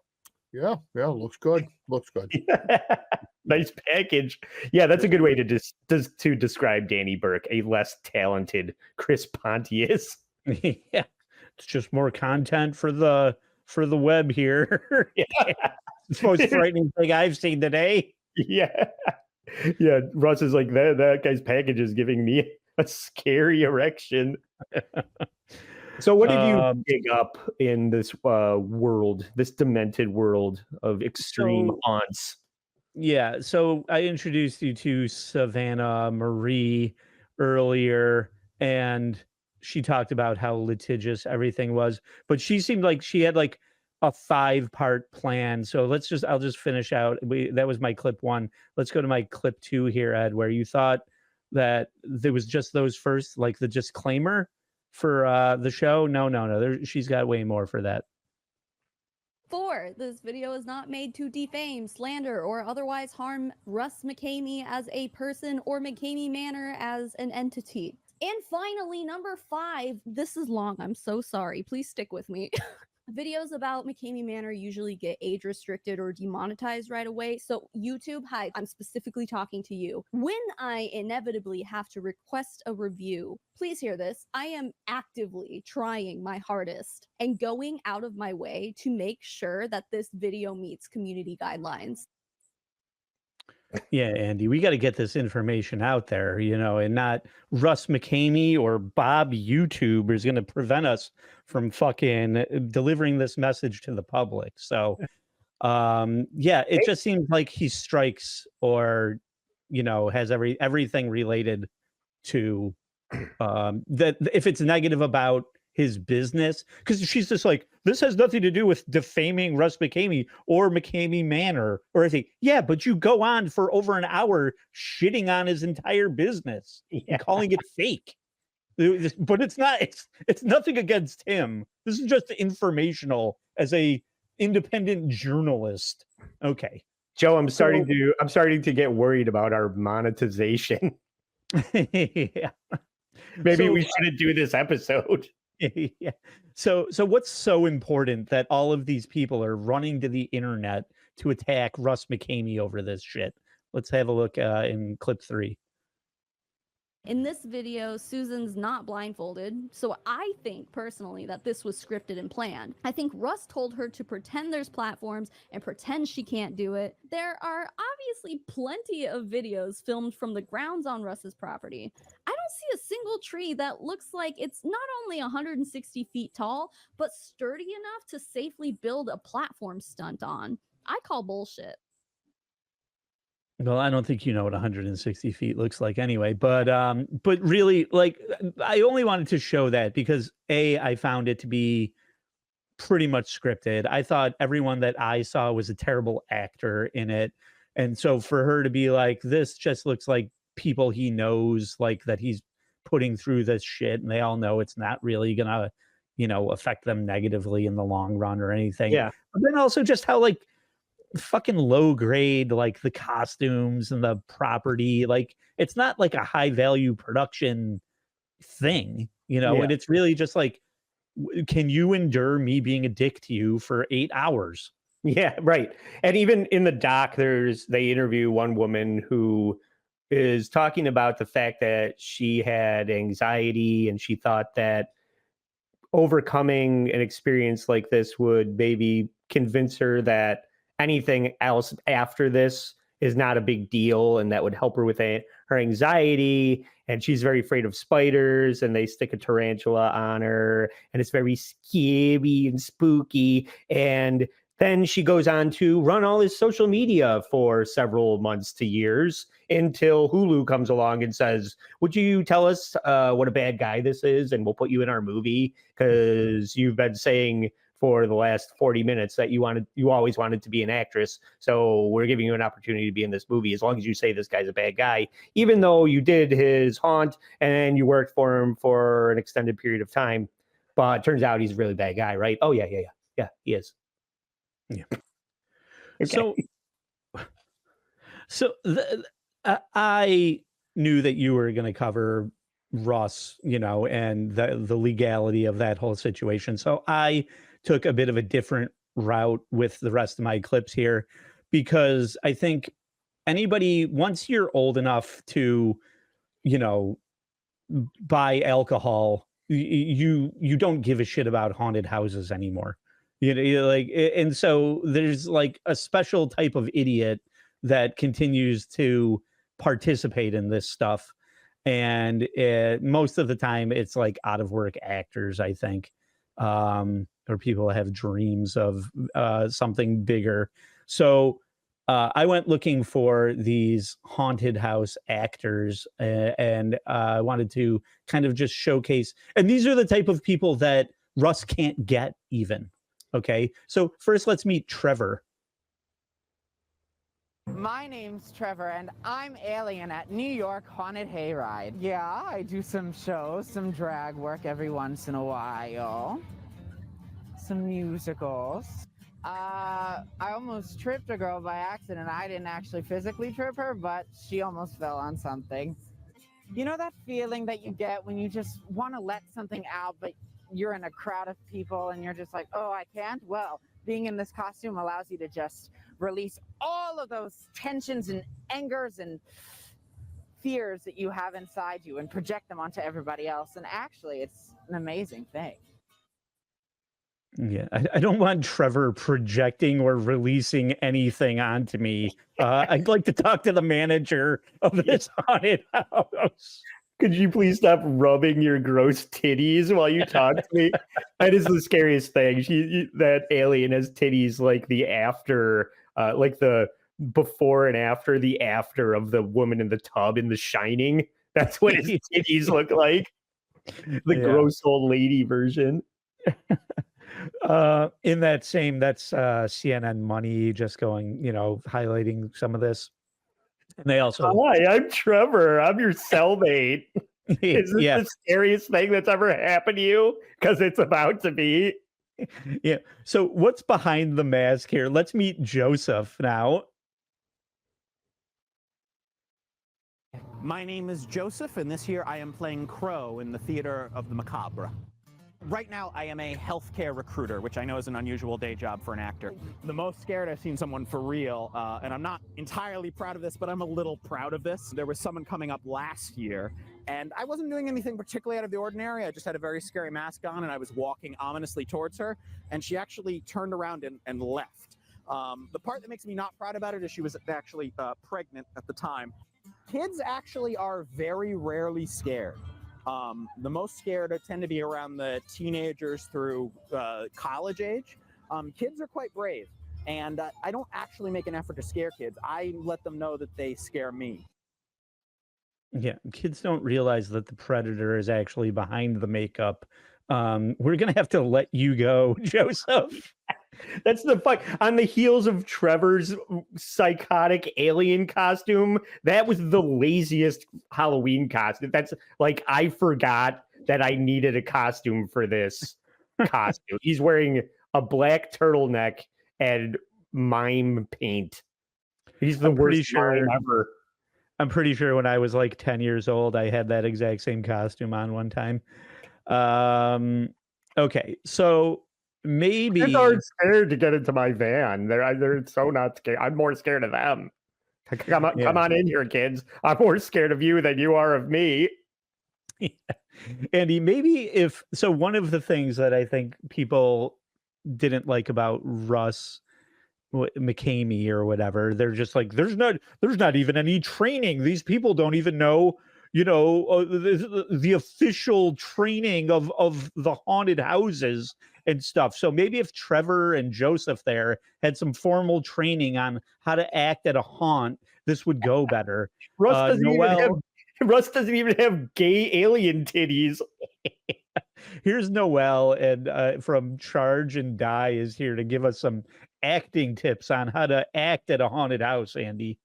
yeah, looks good. Looks good. Nice package. Yeah, that's a good way to describe Danny Burke, a less talented Chris Pontius. Yeah. It's just more content for the web here. It's the most frightening thing I've seen today. Yeah. Yeah, Russ is like, that guy's package is giving me a scary erection. So what did you dig up in this world, this demented world of extreme haunts? Yeah, so I introduced you to Savannah Marie earlier, and she talked about how litigious everything was, but she seemed like she had like a 5-part plan. So I'll just finish out. That was my clip 1. Let's go to my clip 2 here, Ed, where you thought that there was just those first, like the disclaimer for the show. No. She's got way more for that. 4. This video is not made to defame, slander, or otherwise harm Russ Mckamey as a person or McKamey Manor as an entity. And finally, number 5. This is long. I'm so sorry. Please stick with me. Videos about McKamey Manor usually get age restricted or demonetized right away. So YouTube, hi, I'm specifically talking to you. When I inevitably have to request a review, please hear this. I am actively trying my hardest and going out of my way to make sure that this video meets community guidelines. Yeah, Andy, we got to get this information out there, and not Russ Mckamey or Bob YouTube is going to prevent us from fucking delivering this message to the public. So, it just seems like he strikes or, has everything related to that. If it's negative about his business, because she's just like, this has nothing to do with defaming Russ Mckamey or McKamey Manor or anything. Yeah, but you go on for over an hour shitting on his entire business and calling it fake. But it's not. It's nothing against him. This is just informational as a independent journalist. Okay, Joe, I'm starting to get worried about our monetization. Yeah. Maybe we shouldn't do this episode. Yeah. So what's so important that all of these people are running to the internet to attack Russ Mckamey over this shit? Let's have a look in clip 3. In this video, Susan's not blindfolded, so I think personally that this was scripted and planned. I think Russ told her to pretend there's platforms and pretend she can't do it. There are obviously plenty of videos filmed from the grounds on Russ's property. I don't see a single tree that looks like it's not only 160 feet tall, but sturdy enough to safely build a platform stunt on. I call bullshit. Well, I don't think you know what 160 feet looks like anyway, but really, like, I only wanted to show that because I found it to be pretty much scripted. I thought everyone that I saw was a terrible actor in it. And so for her to be like, this just looks like people he knows, like that he's putting through this shit, and they all know it's not really gonna, affect them negatively in the long run or anything. Yeah. But then also just how like fucking low grade, like the costumes and the property, like it's not like a high value production thing, and it's really just like, can you endure me being a dick to you for 8 hours? Yeah, right. And even in the doc, they interview one woman who is talking about the fact that she had anxiety and she thought that overcoming an experience like this would maybe convince her that anything else after this is not a big deal and that would help her with her anxiety. And she's very afraid of spiders and they stick a tarantula on her and it's very scary and spooky. And then she goes on to run all his social media for several months to years until Hulu comes along and says, would you tell us what a bad guy this is? And we'll put you in our movie because you've been saying for the last 40 minutes that you always wanted to be an actress. So we're giving you an opportunity to be in this movie as long as you say this guy's a bad guy, even though you did his haunt and you worked for him for an extended period of time. But it turns out he's a really bad guy, right? Oh, yeah, he is. Yeah. Okay. So I knew that you were going to cover Russ, and the legality of that whole situation. So I took a bit of a different route with the rest of my clips here, because I think anybody, once you're old enough to, buy alcohol, you don't give a shit about haunted houses anymore. And so there's like a special type of idiot that continues to participate in this stuff. And most of the time it's like out of work actors, I think, or people have dreams of something bigger. So I went looking for these haunted house actors, and I wanted to kind of just showcase. And these are the type of people that Russ can't get even. Okay, so first let's meet Trevor. My name's Trevor, and I'm Alien at New York Haunted Hayride. Yeah, I do some shows, some drag work every once in a while, some musicals. I almost tripped a girl by accident. I didn't actually physically trip her, but she almost fell on something. You know that feeling that you get when you just want to let something out, but you're in a crowd of people and you're just like, oh, I can't? Well, being in this costume allows you to just release all of those tensions and angers and fears that you have inside you and project them onto everybody else. And actually, it's an amazing thing. Yeah, I don't want Trevor projecting or releasing anything onto me. I'd like to talk to the manager of this haunted house. Could you please stop rubbing your gross titties while you talk to me? That is the scariest thing. That alien has titties like the after, like the before and after, the after of the woman in the tub in The Shining. That's what his titties look like. The gross old lady version. In that same, that's CNN Money just going, highlighting some of this. And they also, hi, I'm Trevor. I'm your cellmate. Is this the scariest thing that's ever happened to you? Because it's about to be. Yeah. So what's behind the mask here? Let's meet Joseph now. My name is Joseph, and this year I am playing Crow in the Theater of the Macabre. Right now, I am a healthcare recruiter, which I know is an unusual day job for an actor. The most scared I've seen someone for real, and I'm not entirely proud of this, but I'm a little proud of this. There was someone coming up last year, and I wasn't doing anything particularly out of the ordinary. I just had a very scary mask on, and I was walking ominously towards her, and she actually turned around and left. The part that makes me not proud about it is she was actually pregnant at the time. Kids actually are very rarely scared. The most scared tend to be around the teenagers through college age. Kids are quite brave, and I don't actually make an effort to scare kids. I let them know that they scare me. Yeah, kids don't realize that the predator is actually behind the makeup. We're gonna have to let you go, Joseph. That's the fuck. On the heels of Trevor's psychotic alien costume, that was the laziest Halloween costume. That's like, I forgot that I needed a costume for this costume. He's wearing a black turtleneck and mime paint. He's the worst mime ever. I'm pretty sure when I was like 10 years old, I had that exact same costume on one time. Okay, so maybe kids aren't scared to get into my van. They're so not scared. I'm more scared of them. Come on in here, kids. I'm more scared of you than you are of me. Yeah. Andy, maybe one of the things that I think people didn't like about Russ Mckamey or whatever, they're just like, there's not even any training. These people don't even know, the official training of the haunted houses and stuff. So maybe if Trevor and Joseph there had some formal training on how to act at a haunt, this would go better. Russ doesn't even have gay alien titties. Here's Noelle, and from Charge and Die is here to give us some acting tips on how to act at a haunted house, Andy.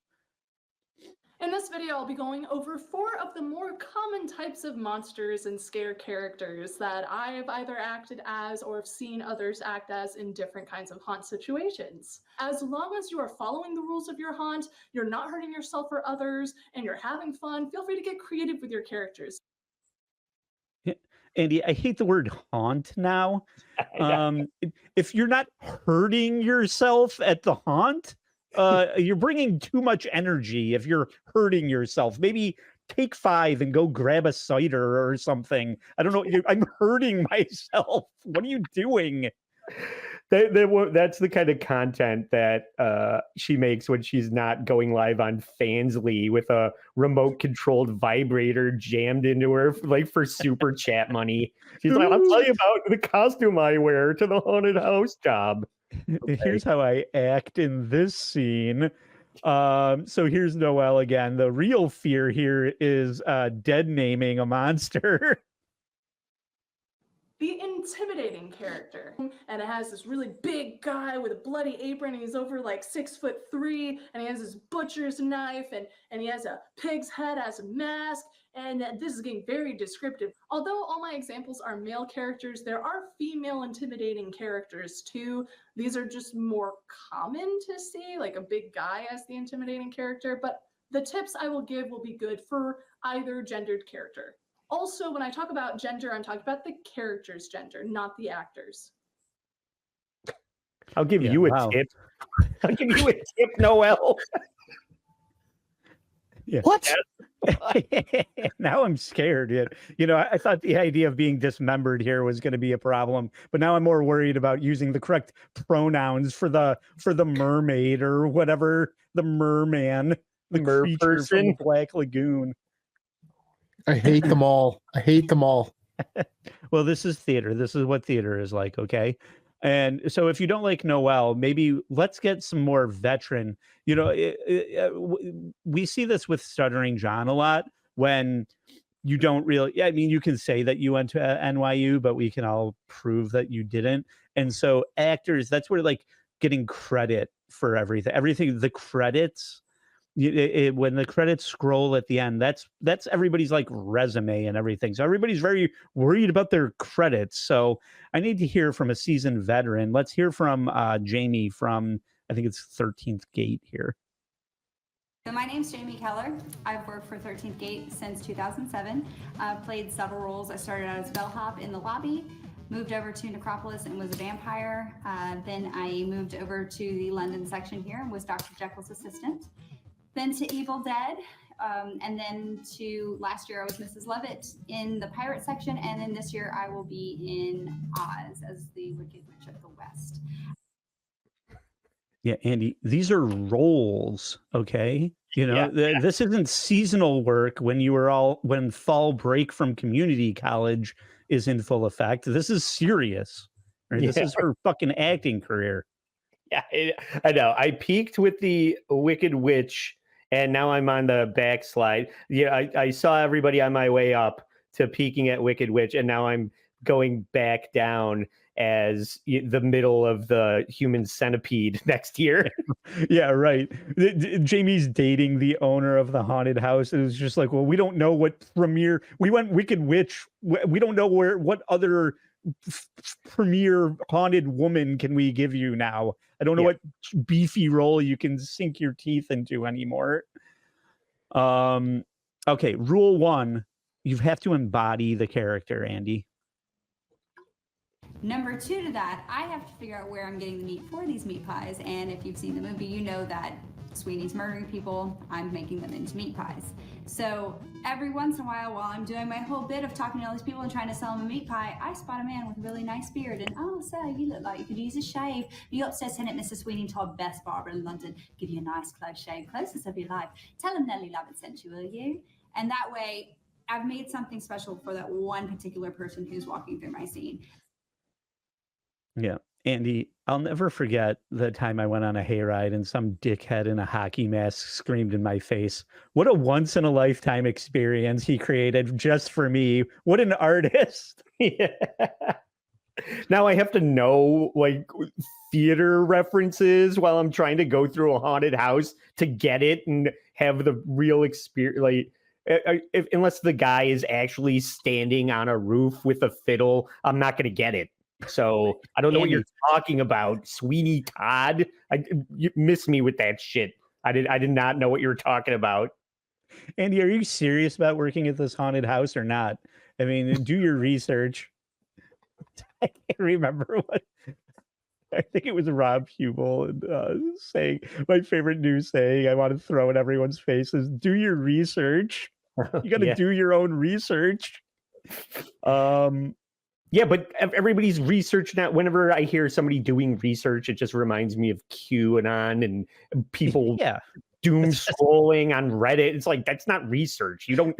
In In this video, I'll be going over 4 of the more common types of monsters and scare characters that I've either acted as or have seen others act as in different kinds of haunt situations. As long as you are following the rules of your haunt, you're not hurting yourself or others, and you're having fun, feel free to get creative with your characters. Andy, I hate the word haunt now. If you're not hurting yourself at the haunt, you're bringing too much energy. If you're hurting yourself, maybe take 5 and go grab a cider or something. I don't know. I'm hurting myself. What are you doing? That's the kind of content that she makes when she's not going live on Fansly with a remote controlled vibrator jammed into her, like for super chat money. She's like, I'll tell you about the costume I wear to the haunted house job. Okay. Here's how I act in this scene. So here's Noelle again. The real fear here is dead naming a monster. The intimidating character, and it has this really big guy with a bloody apron, and he's over like 6'3", and he has his butcher's knife, and he has a pig's head as a mask, and this is getting very descriptive. Although all my examples are male characters, there are female intimidating characters too. These are just more common to see, like a big guy as the intimidating character, but the tips I will give will be good for either gendered character. Also, when I talk about gender, I'm talking about the character's gender, not the actors. I'll give you a tip. I'll give you a tip, Noelle. Yeah. What? Now I'm scared. You know, I thought the idea of being dismembered here was going to be a problem, but now I'm more worried about using the correct pronouns for the mermaid or whatever, the merman, the creature from the Black Lagoon. I hate them all. I hate them all. Well, this is theater. This is what theater is like, okay? And so if you don't like Noelle, maybe let's get some more veteran. You know, we see this with Stuttering John a lot when you don't really, I mean, you can say that you went to NYU, but we can all prove that you didn't. And so actors, that's where like getting credit for everything, the credits, when the credits scroll at the end, that's everybody's like resume and everything. So everybody's very worried about their credits. So I need to hear from a seasoned veteran. Let's hear from Jamie from, I think it's 13th Gate here. So my name's Jamie Keller. I've worked for 13th Gate since 2007. I've played several roles. I started out as bellhop in the lobby, moved over to Necropolis and was a vampire. Then I moved over to the London section here and was Dr. Jekyll's assistant. Then to Evil Dead, and then to last year I was Mrs. Lovett in the pirate section, and then this year I will be in Oz as the Wicked Witch of the West. Yeah, Andy, these are roles, okay? You know, this isn't seasonal work when fall break from community college is in full effect. This is serious, right? This is her fucking acting career. Yeah, I know. I peaked with the Wicked Witch, and now I'm on the backslide. Yeah, I saw everybody on my way up to peaking at Wicked Witch, and now I'm going back down as the middle of the Human Centipede next year. Yeah, right. Jamie's dating the owner of the haunted house. It was just like, well, we don't know what premiere. We went Wicked Witch. We don't know what other premier haunted woman can we give you now. I don't know what beefy role you can sink your teeth into anymore. Okay, rule 1, you have to embody the character, Andy. Number 2 to that, I have to figure out where I'm getting the meat for these meat pies. And if you've seen the movie, you know that Sweeney's murdering people, I'm making them into meat pies. So every once in a while I'm doing my whole bit of talking to all these people and trying to sell them a meat pie, I spot a man with a really nice beard and, oh, sir, you look like you could use a shave. You upstairs send it Mr. Sweeney to our best barber in London. Give you a nice close shave, closest of your life. Tell him Nellie Lovett sent you, will you? And that way I've made something special for that one particular person who's walking through my scene. Yeah. Andy, I'll never forget the time I went on a hayride and some dickhead in a hockey mask screamed in my face. What a once in a lifetime experience he created just for me. What an artist. Now I have to know like theater references while I'm trying to go through a haunted house to get it and have the real experience. Like, unless the guy is actually standing on a roof with a fiddle, I'm not going to get it. So I don't know what you're talking about, Sweeney Todd. You miss me with that shit. I did not know what you were talking about. Andy, are you serious about working at this haunted house or not? I mean, do your research. I can't remember what. I think it was Rob Hubel saying, my favorite news saying I want to throw in everyone's face is, do your research. You got to do your own research. Yeah, but everybody's research now. Whenever I hear somebody doing research, it just reminds me of QAnon and people doom scrolling on Reddit. It's like, that's not research. You don't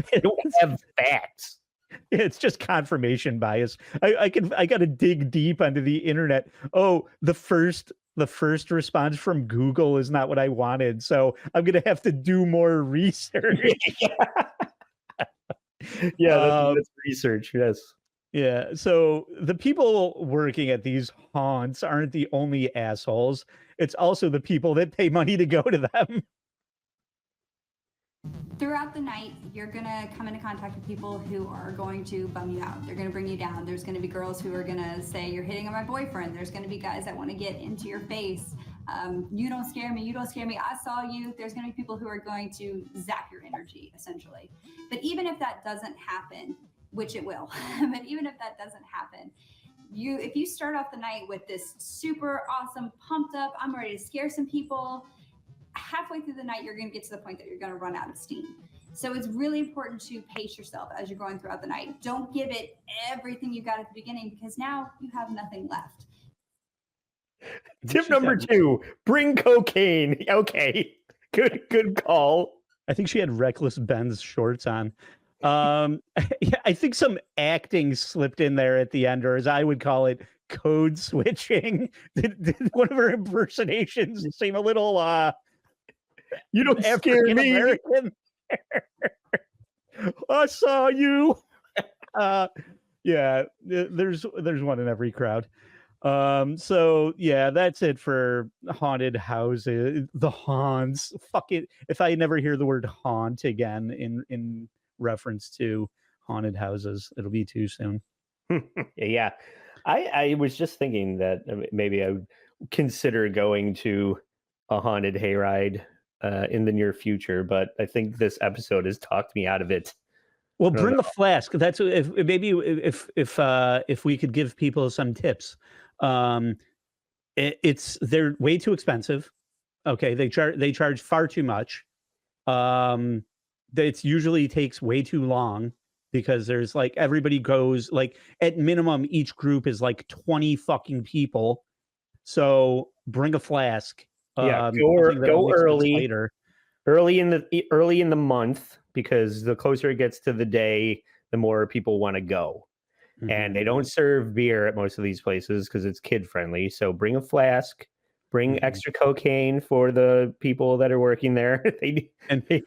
have facts. It's just confirmation bias. I got to dig deep onto the internet. Oh, the first response from Google is not what I wanted, so I'm gonna have to do more research. That's research. Yes. Yeah. So the people working at these haunts aren't the only assholes. It's also the people that pay money to go to them. Throughout the night, you're gonna come into contact with people who are going to bum you out. They're gonna bring you down. There's gonna be girls who are gonna say, you're hitting on my boyfriend. There's gonna be guys that wanna get into your face. You don't scare me, you don't scare me, I saw you. There's gonna be people who are going to zap your energy, essentially. But even if that doesn't happen, which it will, but even if that doesn't happen, if you start off the night with this super awesome, pumped up, I'm ready to scare some people, halfway through the night, you're going to get to the point that you're going to run out of steam. So it's really important to pace yourself as you're going throughout the night. Don't give it everything you got at the beginning, because now you have nothing left. Tip number 2, bring cocaine. Okay. Good call. I think she had Reckless Ben's shorts on. Yeah, I think some acting slipped in there at the end, or as I would call it, code switching. Did one of her impersonations seem a little you don't scare me. I saw you. Yeah, there's one in every crowd. So yeah, that's it for haunted houses. The haunts. Fuck it. If I never hear the word haunt again in reference to haunted houses, it'll be too soon. Yeah. I was just thinking that maybe I would consider going to a haunted hayride in the near future, but I think this episode has talked me out of it. Well, bring a flask. That's if we could give people some tips. They're way too expensive. Okay, they charge far too much. It usually takes way too long because there's like everybody goes like at minimum each group is like 20 fucking people. So bring a flask. Yeah, go early in the month, because the closer it gets to the day, the more people want to go. Mm-hmm. And they don't serve beer at most of these places because it's kid friendly. So bring a flask, bring extra cocaine for the people that are working there. they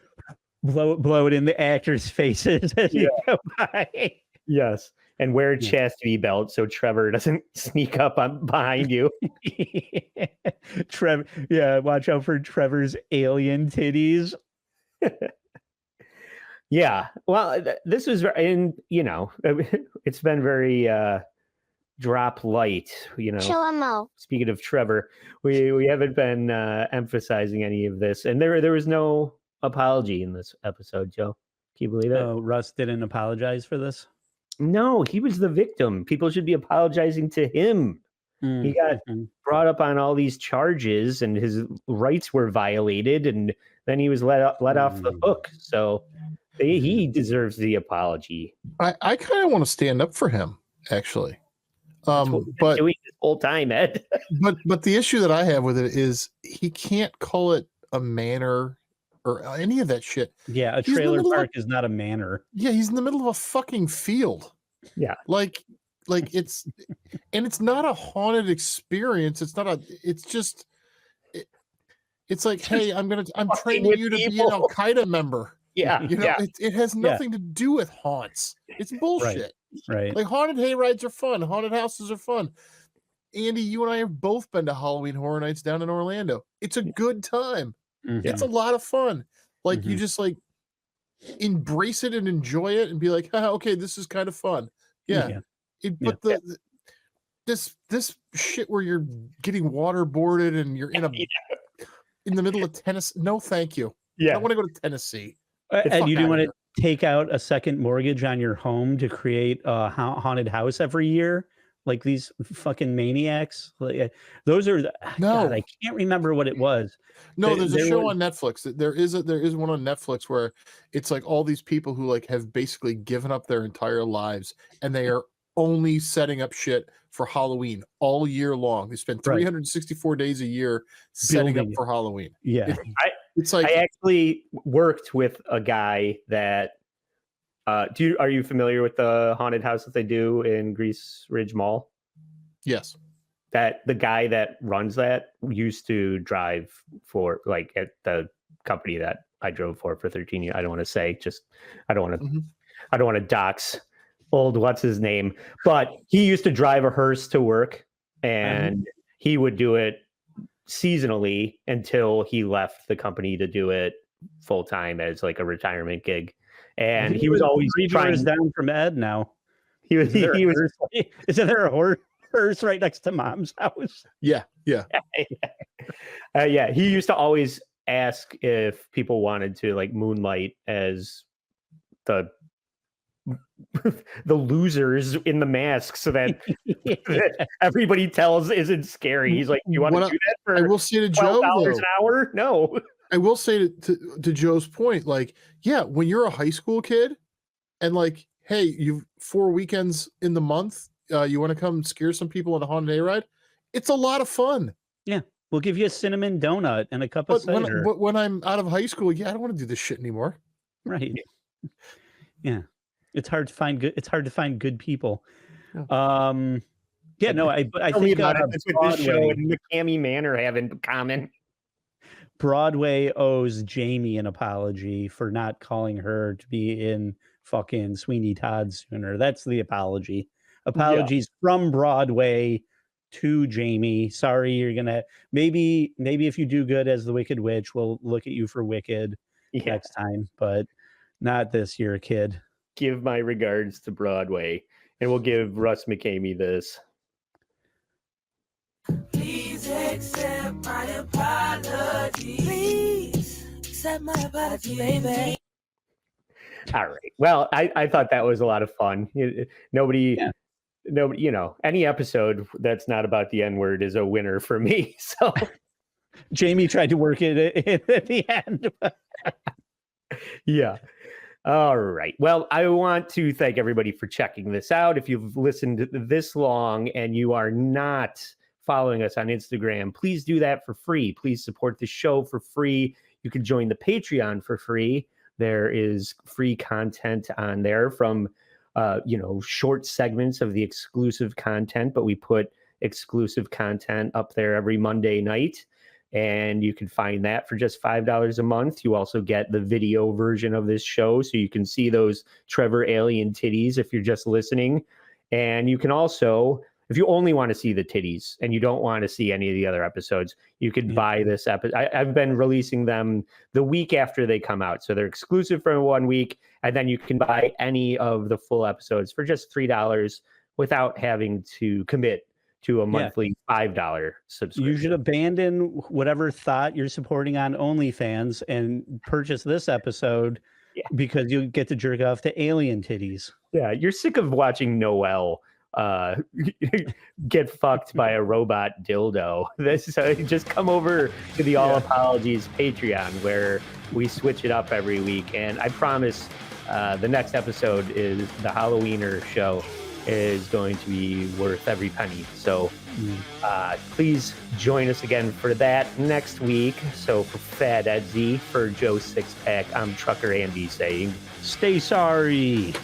blow it in the actors' faces as you go by. Yes. And wear a chastity belt so Trevor doesn't sneak up behind you. Trevor, watch out for Trevor's alien titties. Yeah. Well, this is, and it's been very drop light. Speaking of Trevor, we haven't been emphasizing any of this, and there was no apology in this episode, Joe. Can you believe it? Oh, Russ didn't apologize for this? No, he was the victim. People should be apologizing to him. He got brought up on all these charges and his rights were violated, and then he was let off the hook. So he deserves the apology. I kind of want to stand up for him, actually. But doing this whole time, Ed. but the issue that I have with it is he can't call it a manor or any of that shit. Yeah, a trailer park is not a manor. Yeah, he's in the middle of a fucking field. Yeah. Like it's not a haunted experience. It's like, hey, I'm training you to be an Al-Qaeda member. Yeah. It has nothing to do with haunts. It's bullshit. Right. Right. Like haunted hay rides are fun. Haunted houses are fun. Andy, you and I have both been to Halloween Horror Nights down in Orlando. It's a good time. It's a lot of fun. Like you just like embrace it and enjoy it and be like, okay, this is kind of fun. Yeah. But this shit where you're getting waterboarded and you're in the middle of Tennessee. No, thank you. I don't want to go to Tennessee. And you do want to take out a second mortgage on your home to create a haunted house every year? Like these fucking maniacs. Like, those are God, I can't remember what it was. No, there's a show on Netflix. There is one on Netflix where it's like all these people who like have basically given up their entire lives and they are only setting up shit for Halloween all year long. They spend 364 days a year setting up for Halloween. Yeah. It's like I actually worked with a guy that are you familiar with the haunted house that they do in Grease Ridge Mall? Yes. That the guy that runs that used to drive for like at the company that I drove for 13 years. I don't want to say, I don't want to dox old what's his name, but he used to drive a hearse to work and he would do it seasonally until he left the company to do it full time as like a retirement gig. And he was always 3 doors down from Ed now. Isn't there a hearse right next to Mom's house? Yeah. He used to always ask if people wanted to like moonlight as the losers in the mask so that everybody tells isn't scary. He's like, you want to do that for I will say to Joe $12 an hour? No. I will say to Joe's point, like, yeah, when you're a high school kid and like, hey, you've 4 weekends in the month, you want to come scare some people on a haunted hayride? It's a lot of fun. Yeah. We'll give you a cinnamon donut and a cup of cider. But when I'm out of high school, I don't want to do this shit anymore. Right. Yeah. It's hard to find good people. I think about it. That's what this show and McKamey Manor have in common. Broadway owes Jamie an apology for not calling her to be in fucking Sweeney Todd sooner. That's the apology. Apologies from Broadway to Jamie. Sorry, you're gonna maybe if you do good as the Wicked Witch, we'll look at you for Wicked next time, but not this year, kid. Give my regards to Broadway, and we'll give Russ Mckamey this. Please accept my apology. Please accept my apology, baby. All right. Well, I thought that was a lot of fun. Nobody, you know, any episode that's not about the N-word is a winner for me. So Jamie tried to work it in at the end. Yeah. All right. Well, I want to thank everybody for checking this out. If you've listened this long and you are not following us on Instagram, please do that for free. Please support the show for free. You can join the Patreon for free. There is free content on there from, short segments of the exclusive content, but we put exclusive content up there every Monday night. And you can find that for just $5 a month. You also get the video version of this show, so you can see those Trevor alien titties if you're just listening. And you can also, if you only want to see the titties and you don't want to see any of the other episodes, you could buy this episode. I've been releasing them the week after they come out. So they're exclusive for 1 week. And then you can buy any of the full episodes for just $3 without having to commit to a monthly $5 subscription. You should abandon whatever thought you're supporting on OnlyFans and purchase this episode because you get to jerk off to alien titties. Yeah, you're sick of watching Noelle get fucked by a robot dildo. Just come over to the All Apologies Patreon where we switch it up every week. And I promise the next episode is the Halloweener show is going to be worth every penny. So please join us again for that next week. So for Fat Edsy, for Joe Sixpack, I'm Trucker Andy saying, stay sorry.